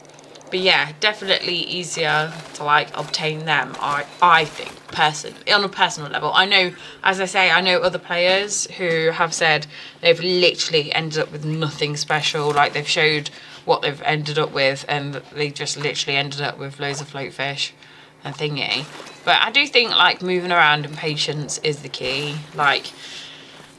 But yeah, definitely easier to like obtain them, I think, personally, on a personal level. I know, as I say, I know other players who have said they've literally ended up with nothing special. Like they've showed what they've ended up with and they just literally ended up with loads of float fish and thingy. But I do think like moving around and patience is the key. Like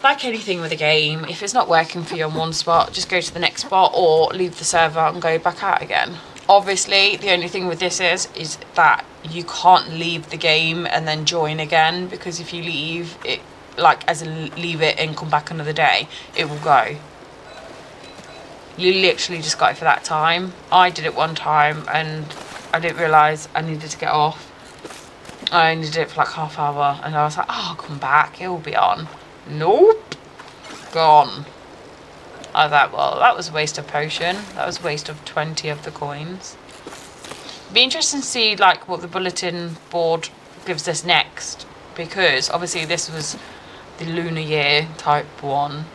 anything with a game, if it's not working for you on one spot, just go to the next spot or leave the server and go back out again. Obviously, the only thing with this is that you can't leave the game and then join again, because if you leave it, like as in leave it and come back another day, it will go. You literally just got it for that time. I did it one time and I didn't realise I needed to get off. I only did it for like half hour and I was like, oh, I'll come back, it will be on. Nope, gone. I thought, well, that was a waste of potion. That was a waste of 20 of the coins. Be interesting to see like what the bulletin board gives us next, because obviously this was the lunar year type one.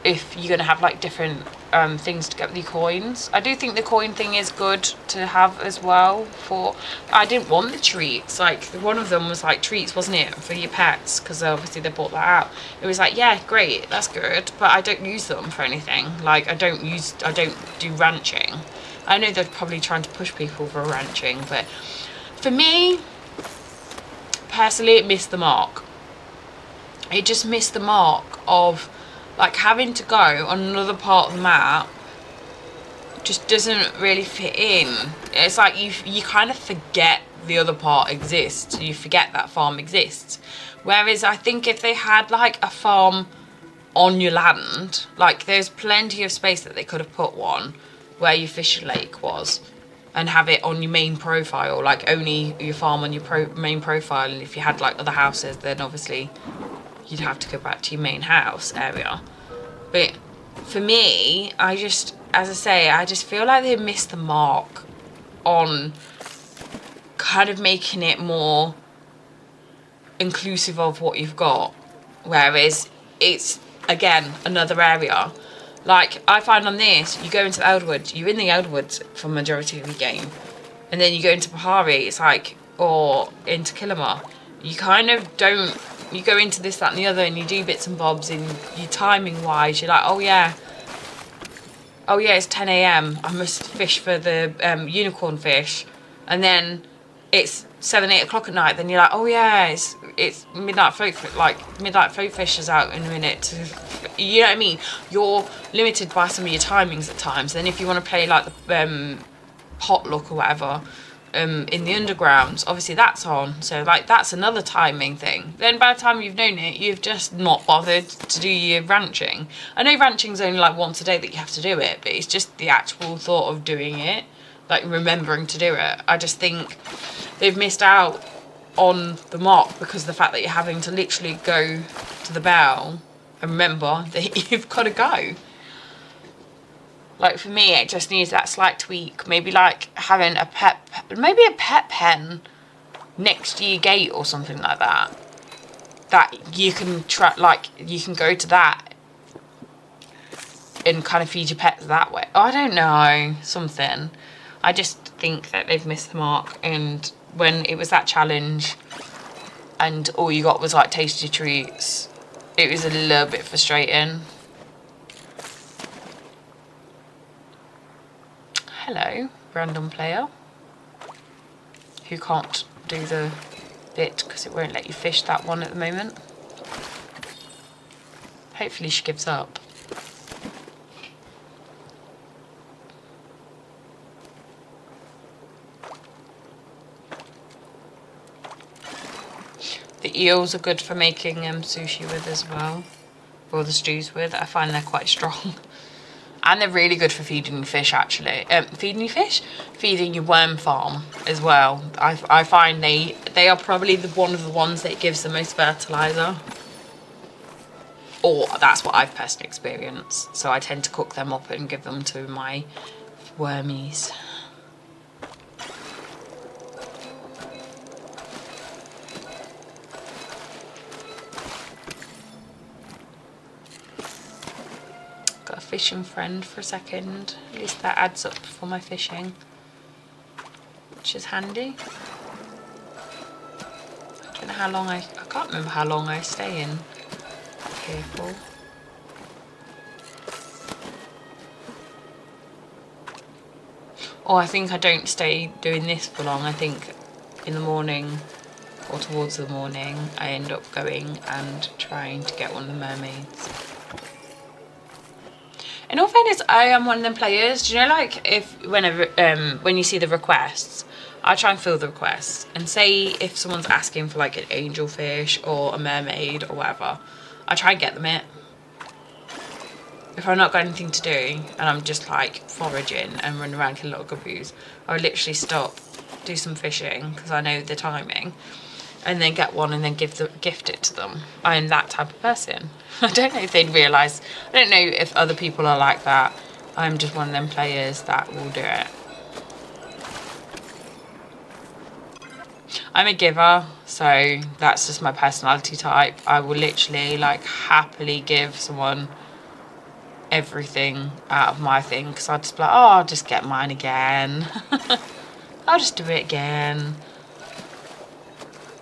If you're gonna have like different things to get the coins, I do think the coin thing is good to have as well. For I didn't want the treats, like one of them was like treats, wasn't it, for your pets, because obviously they bought that out. It was like, yeah, great, that's good, but I don't use them for anything. Like I don't do ranching. I know they're probably trying to push people for ranching, but for me personally, it missed the mark. It just missed the mark of like having to go on another part of the map. Just doesn't really fit in. It's like you kind of forget the other part exists. You forget that farm exists. Whereas I think if they had like a farm on your land, like there's plenty of space that they could have put one where your fishing lake was, and have it on your main profile, like only your farm on your main profile. And if you had like other houses, then obviously you'd have to go back to your main house area. But for me, I just, as I say, I just feel like they missed the mark on kind of making it more inclusive of what you've got. Whereas it's, again, another area. Like, I find on this, you go into the Eldwoods, you're in the Eldwoods for the majority of the game. And then you go into Pahari, it's like, or into Killamar. You kind of don't, you go into this, that and the other, and you do bits and bobs, and you timing wise, you're like, oh yeah, it's 10 AM, I must fish for the unicorn fish. And then it's 7, 8 o'clock at night, then you're like, oh yeah, it's midnight float, like midnight float fish is out in a minute. You know what I mean? You're limited by some of your timings at times. Then if you want to play like the potluck or whatever, in the undergrounds, obviously that's on. So like that's another timing thing. Then by the time you've known it, you've just not bothered to do your ranching. I know ranching's only like once a day that you have to do it, but it's just the actual thought of doing it, like remembering to do it. I just think they've missed out on the mark because of the fact that you're having to literally go to the bell and remember that you've got to go. Like for me, it just needs that slight tweak. Maybe like having a pet pen next to your gate or something like that. That you can try, like you can go to that and kind of feed your pets that way. I don't know, something. I just think that they've missed the mark. And when it was that challenge and all you got was like tasty treats, it was a little bit frustrating. Hello, random player who can't do the bit because it won't let you fish that one at the moment. Hopefully she gives up. The eels are good for making sushi with as well, or the stews with. I find they're quite strong. And they're really good for feeding your fish, actually. Feeding your fish? Feeding your worm farm as well. I find they are probably one of the ones that gives the most fertiliser. Or that's what I've personally experienced. So I tend to cook them up and give them to my wormies. Got a fishing friend for a second. At least that adds up for my fishing, which is handy. I don't know how long I can't remember how long I stay in here for. Or I think I don't stay doing this for long. I think in the morning or towards the morning I end up going and trying to get one of the mermaids. In all fairness, I am one of them players. Do you know, like, when you see the requests, I try and fill the requests. And say if someone's asking for like an angelfish or a mermaid or whatever, I try and get them it. If I've not got anything to do and I'm just like foraging and running around killing little guppies, I would literally stop, do some fishing because I know the timing, and then get one and then gift it to them. I am that type of person. I don't know if they'd realise. I don't know if other people are like that. I'm just one of them players that will do it. I'm a giver, so that's just my personality type. I will literally like happily give someone everything out of my thing because I'll just be like, oh, I'll just get mine again. I'll just do it again.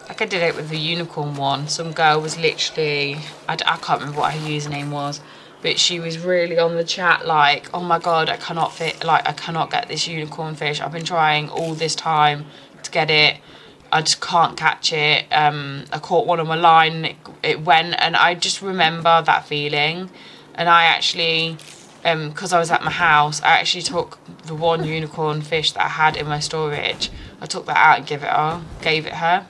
Like I did it with the unicorn one. Some girl was literally, I can't remember what her username was, but she was really on the chat like, oh my god, I cannot get this unicorn fish. I've been trying all this time to get it. I just can't catch it. I caught one on my line, it went, and I just remember that feeling. And I actually, because I was at my house, I actually took the one unicorn fish that I had in my storage. I took that out and gave it her.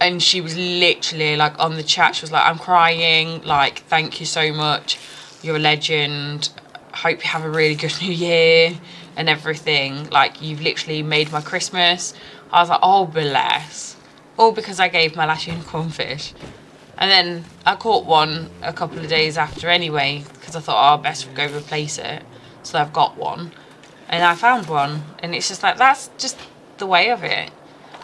And she was literally like on the chat, she was like, I'm crying, like, thank you so much, you're a legend, hope you have a really good new year and everything, like, you've literally made my Christmas. I was like, oh bless, all because I gave my last unicorn fish. And then I caught one a couple of days after anyway, because I thought, oh, I'll best go replace it. So I've got one, and I found one, and it's just like, that's just the way of it.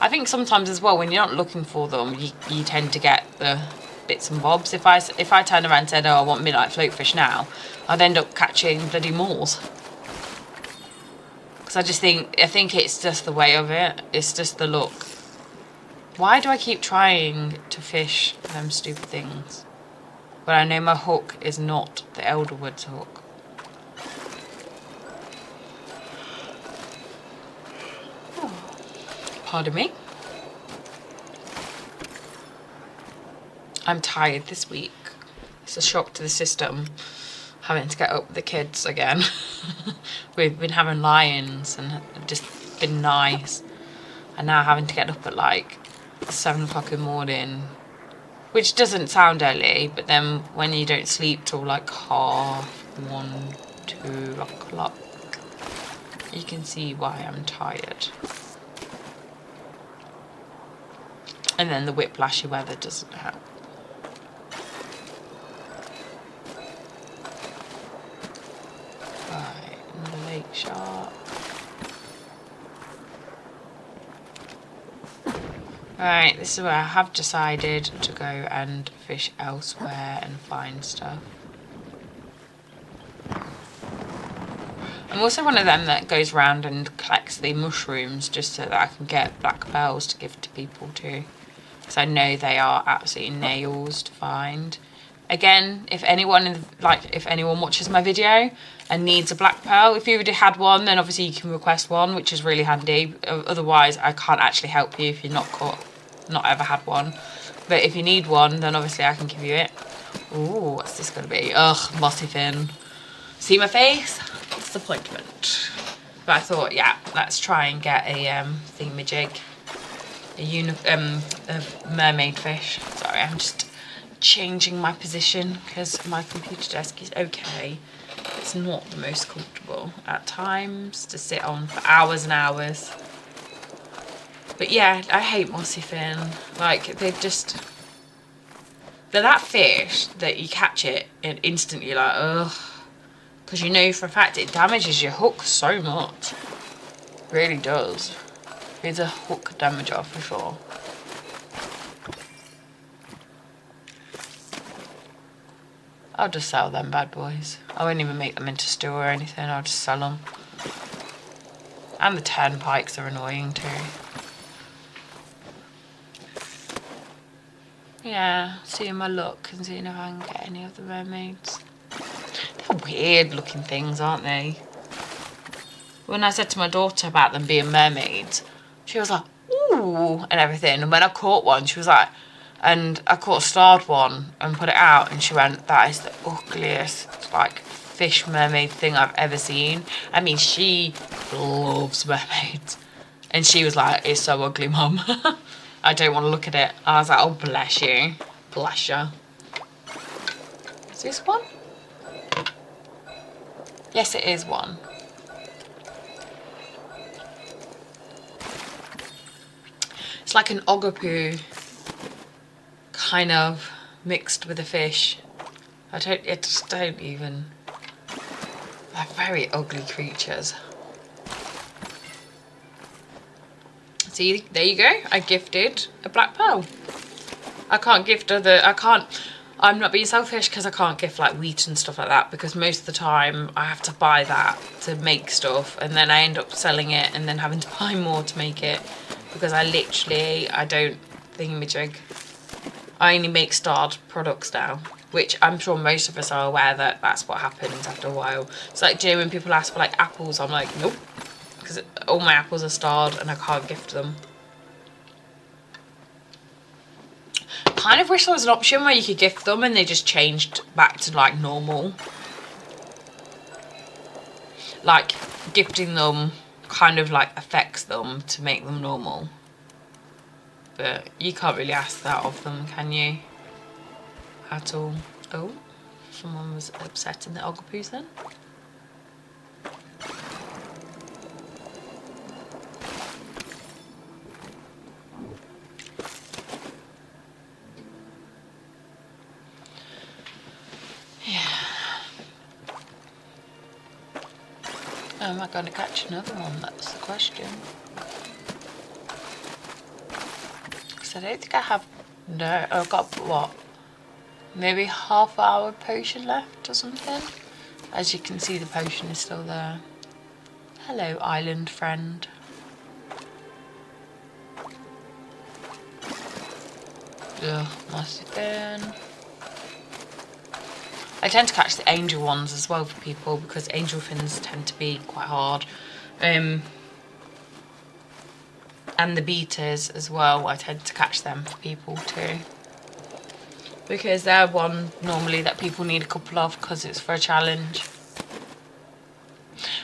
I think sometimes as well, when you're not looking for them, you tend to get the bits and bobs. If I turn around and said, oh, I want midnight float fish now, I'd end up catching bloody Maws. Because I think it's just the way of it. It's just the look. Why do I keep trying to fish them stupid things? But I know my hook is not the Elderwood's hook. Pardon me. I'm tired this week. It's a shock to the system having to get up with the kids again. We've been having lions and just been nice. And now having to get up at like 7 o'clock in the morning, which doesn't sound early, but then when you don't sleep till like 1:30, 2 o'clock, you can see why I'm tired. And then the whiplashy weather doesn't help. Right, another lake shark. Right, this is where I have decided to go and fish elsewhere and find stuff. I'm also one of them that goes around and collects the mushrooms just so that I can get black pearls to give to people too. Because I know they are absolutely nails to find. Again, if anyone watches my video and needs a black pearl, if you already had one, then obviously you can request one, which is really handy. Otherwise, I can't actually help you if you're not ever had one. But if you need one, then obviously I can give you it. Ooh, what's this gonna be? Ugh, mossy fin. See my face? Disappointment. But I thought, yeah, let's try and get a thingamajig. A mermaid fish. Sorry, I'm just changing my position because my computer desk is okay. It's not the most comfortable at times to sit on for hours and hours. But yeah, I hate mossy fin. Like, they're that fish that you catch it and instantly you're like, ugh. Because you know for a fact it damages your hook so much. It really does. It's a hook damager for sure. I'll just sell them bad boys. I won't even make them into stew or anything. I'll just sell them. And the turnpikes are annoying too. Yeah, seeing my luck and seeing if I can get any of the mermaids. They're weird looking things, aren't they? When I said to my daughter about them being mermaids, she was like, ooh, and everything. And when I caught one, she was like, and I caught a starred one and put it out, and she went, that is the ugliest, like, fish mermaid thing I've ever seen. I mean, she loves mermaids. And she was like, it's so ugly, Mum. I don't want to look at it. I was like, oh, bless you. Bless you. Is this one? Yes, it is one. It's like an ogapoo kind of mixed with a fish. I just don't even. They're very ugly creatures. See, there you go. I gifted a black pearl. I can't gift I'm not being selfish because I can't gift like wheat and stuff like that, because most of the time I have to buy that to make stuff and then I end up selling it and then having to buy more to make it, because I don't thingamajig. I only make starred products now, which I'm sure most of us are aware that that's what happens after a while. It's like, do you know when people ask for like apples, I'm like, nope, because all my apples are starred and I can't gift them. Kind of wish there was an option where you could gift them and they just changed back to like normal. Like gifting them kind of like affects them to make them normal. But you can't really ask that of them, can you? At all. Oh, someone was upsetting the ogapoos then. Am I going to catch another one? That's the question. Because I don't think I have. No, I've got what? Maybe half-hour potion left or something. As you can see, the potion is still there. Hello, island friend. Ugh, nasty fin. I tend to catch the angel ones as well for people because angel fins tend to be quite hard. And And the beaters as well, I tend to catch them for people too. Because they're one normally that people need a couple of because it's for a challenge.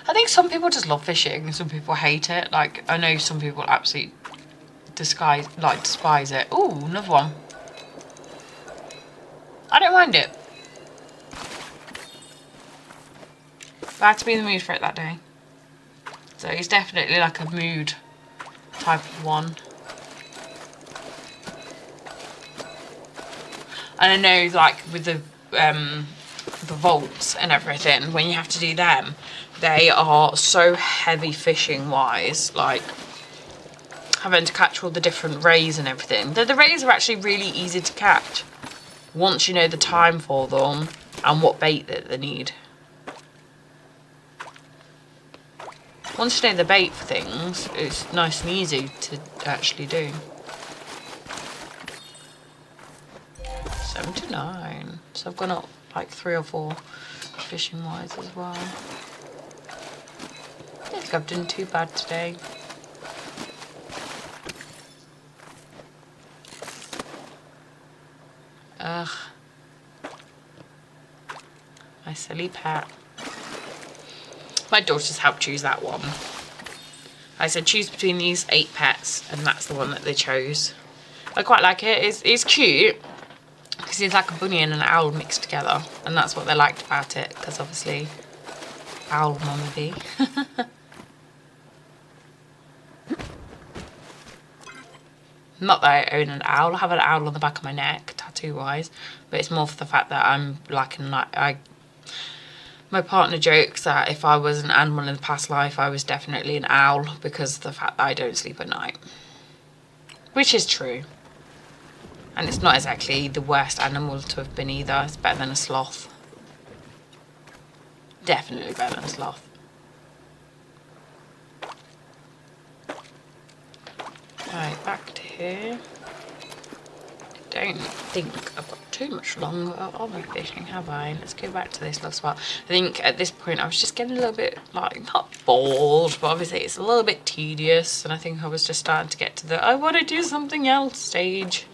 I think some people just love fishing, some people hate it. Like, I know some people absolutely despise it. Ooh, another one. I don't mind it. But I had to be in the mood for it that day. So it's definitely like a mood type of one. And I know, like, with the vaults and everything, when you have to do them, they are so heavy fishing wise, like having to catch all the different rays and everything. The rays are actually really easy to catch once you know the time for them and what bait that they need. Once you know the bait for things, it's nice and easy to actually do. 79. So I've gone up like 3 or 4 fishing wise as well. I don't think I've done too bad today. Ugh. My silly pet. My daughters helped choose that one. I said choose between these 8 pets, and that's the one that they chose. I quite like it. It's cute because it's like a bunny and an owl mixed together, and that's what they liked about it, because obviously owl mama bee. Not that I own an owl. I have an owl on the back of my neck, tattoo wise, but it's more for the fact that I'm like my partner jokes that if I was an animal in the past life, I was definitely an owl because of the fact that I don't sleep at night. Which is true. And it's not exactly the worst animal to have been either. It's better than a sloth. Definitely better than a sloth. Right, back to here. I don't think I've got too much longer on my fishing, have I? Let's go back to this little spot. I think at this point I was just getting a little bit, like, not bored, but obviously it's a little bit tedious, and I think I was just starting to get to the I want to do something else stage.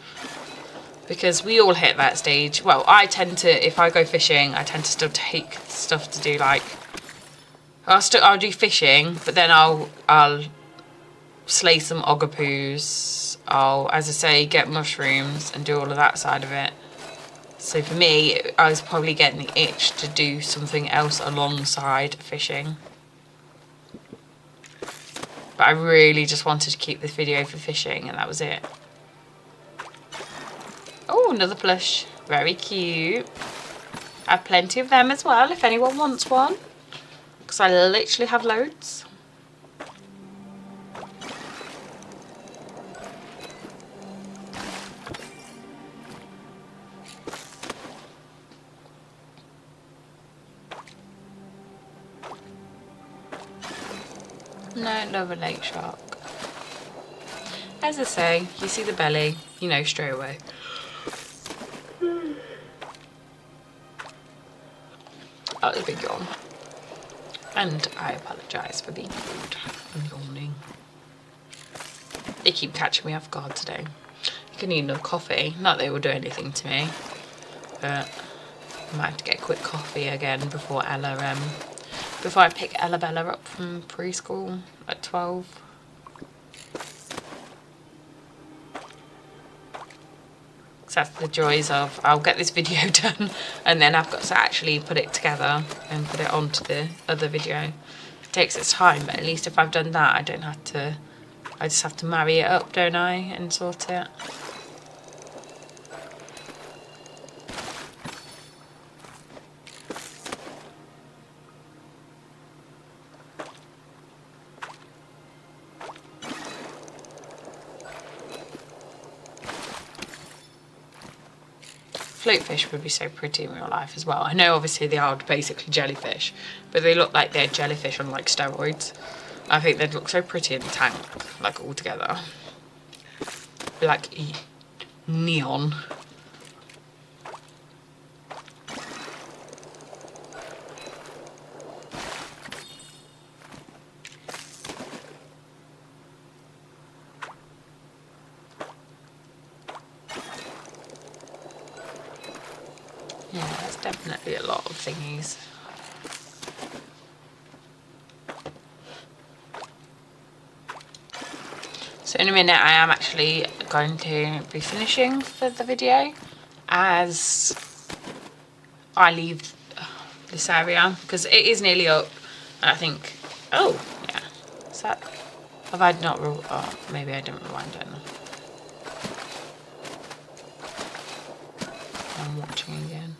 Because we all hit that stage. Well, I tend to, if I go fishing, I tend to still take stuff to do, like, I'll do fishing, but then I'll slay some ogopoos. I'll, as I say, get mushrooms and do all of that side of it. So for me, I was probably getting the itch to do something else alongside fishing. But I really just wanted to keep this video for fishing, and that was it. Oh, another plush. Very cute. I have plenty of them as well, if anyone wants one. Because I literally have loads. No, another lake shark. As I say, you see the belly, you know straight away. That was a big yawn. And I apologise for being rude and yawning. They keep catching me off guard today. You can need another coffee. Not that it will do anything to me, but I might have to get a quick coffee again before I pick Ella Bella up from preschool at 12. So that's the joys of, I'll get this video done and then I've got to actually put it together and put it onto the other video. It takes its time, but at least if I've done that, I just have to marry it up, don't I, and sort it. Floatfish would be so pretty in real life as well. I know obviously they are basically jellyfish, but they look like they're jellyfish on like steroids. I think they'd look so pretty in the tank, like all together. Like neon. Yeah, that's definitely a lot of thingies. So in a minute I am actually going to be finishing for the video as I leave this area because it is nearly up, and I think, oh yeah, is that, have I not, oh, maybe I didn't rewind it enough. I'm watching again.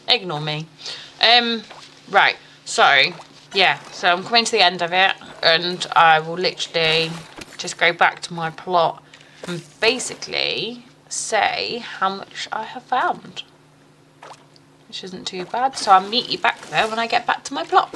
Ignore me. Right, so yeah, so I'm coming to the end of it, and I will literally just go back to my plot and basically say how much I have found, which isn't too bad. So I'll meet you back there when I get back to my plot.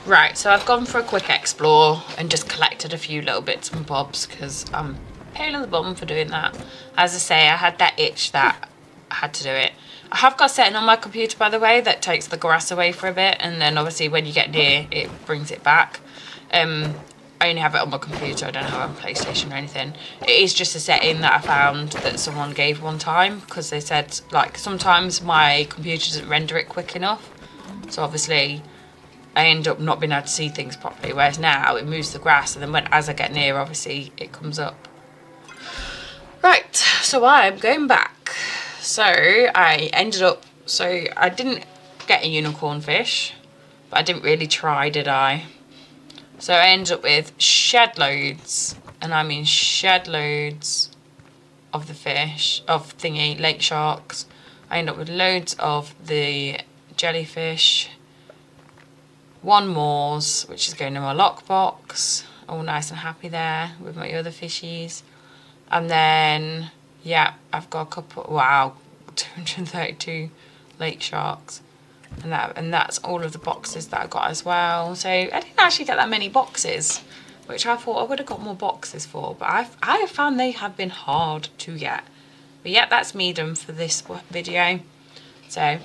Right, so I've gone for a quick explore and just collected a few little bits and bobs because I'm pain in the bum for doing that. As I say, I had that itch that I had to do it. I have got a setting on my computer, by the way, that takes the grass away for a bit, and then obviously when you get near, it brings it back. I only have it on my computer, I don't have it on PlayStation or anything. It is just a setting that I found that someone gave one time because they said, like, sometimes my computer doesn't render it quick enough. So obviously I end up not being able to see things properly, whereas now it moves the grass, and then as I get near, obviously it comes up. Right, so I'm going back. So I ended up, so I didn't get a unicorn fish, but I didn't really try, did I? So I ended up with shed loads, and I mean shed loads of the fish, of thingy, lake sharks. I ended up with loads of the jellyfish, one Maws, which is going in my lockbox, all nice and happy there with my other fishies. And then, yeah, I've got a couple, wow, got 232 lake sharks. And that's all of the boxes that I got as well. So I didn't actually get that many boxes, which I thought I would have got more boxes for, but I have found they have been hard to get. But yeah, that's me done for this video. So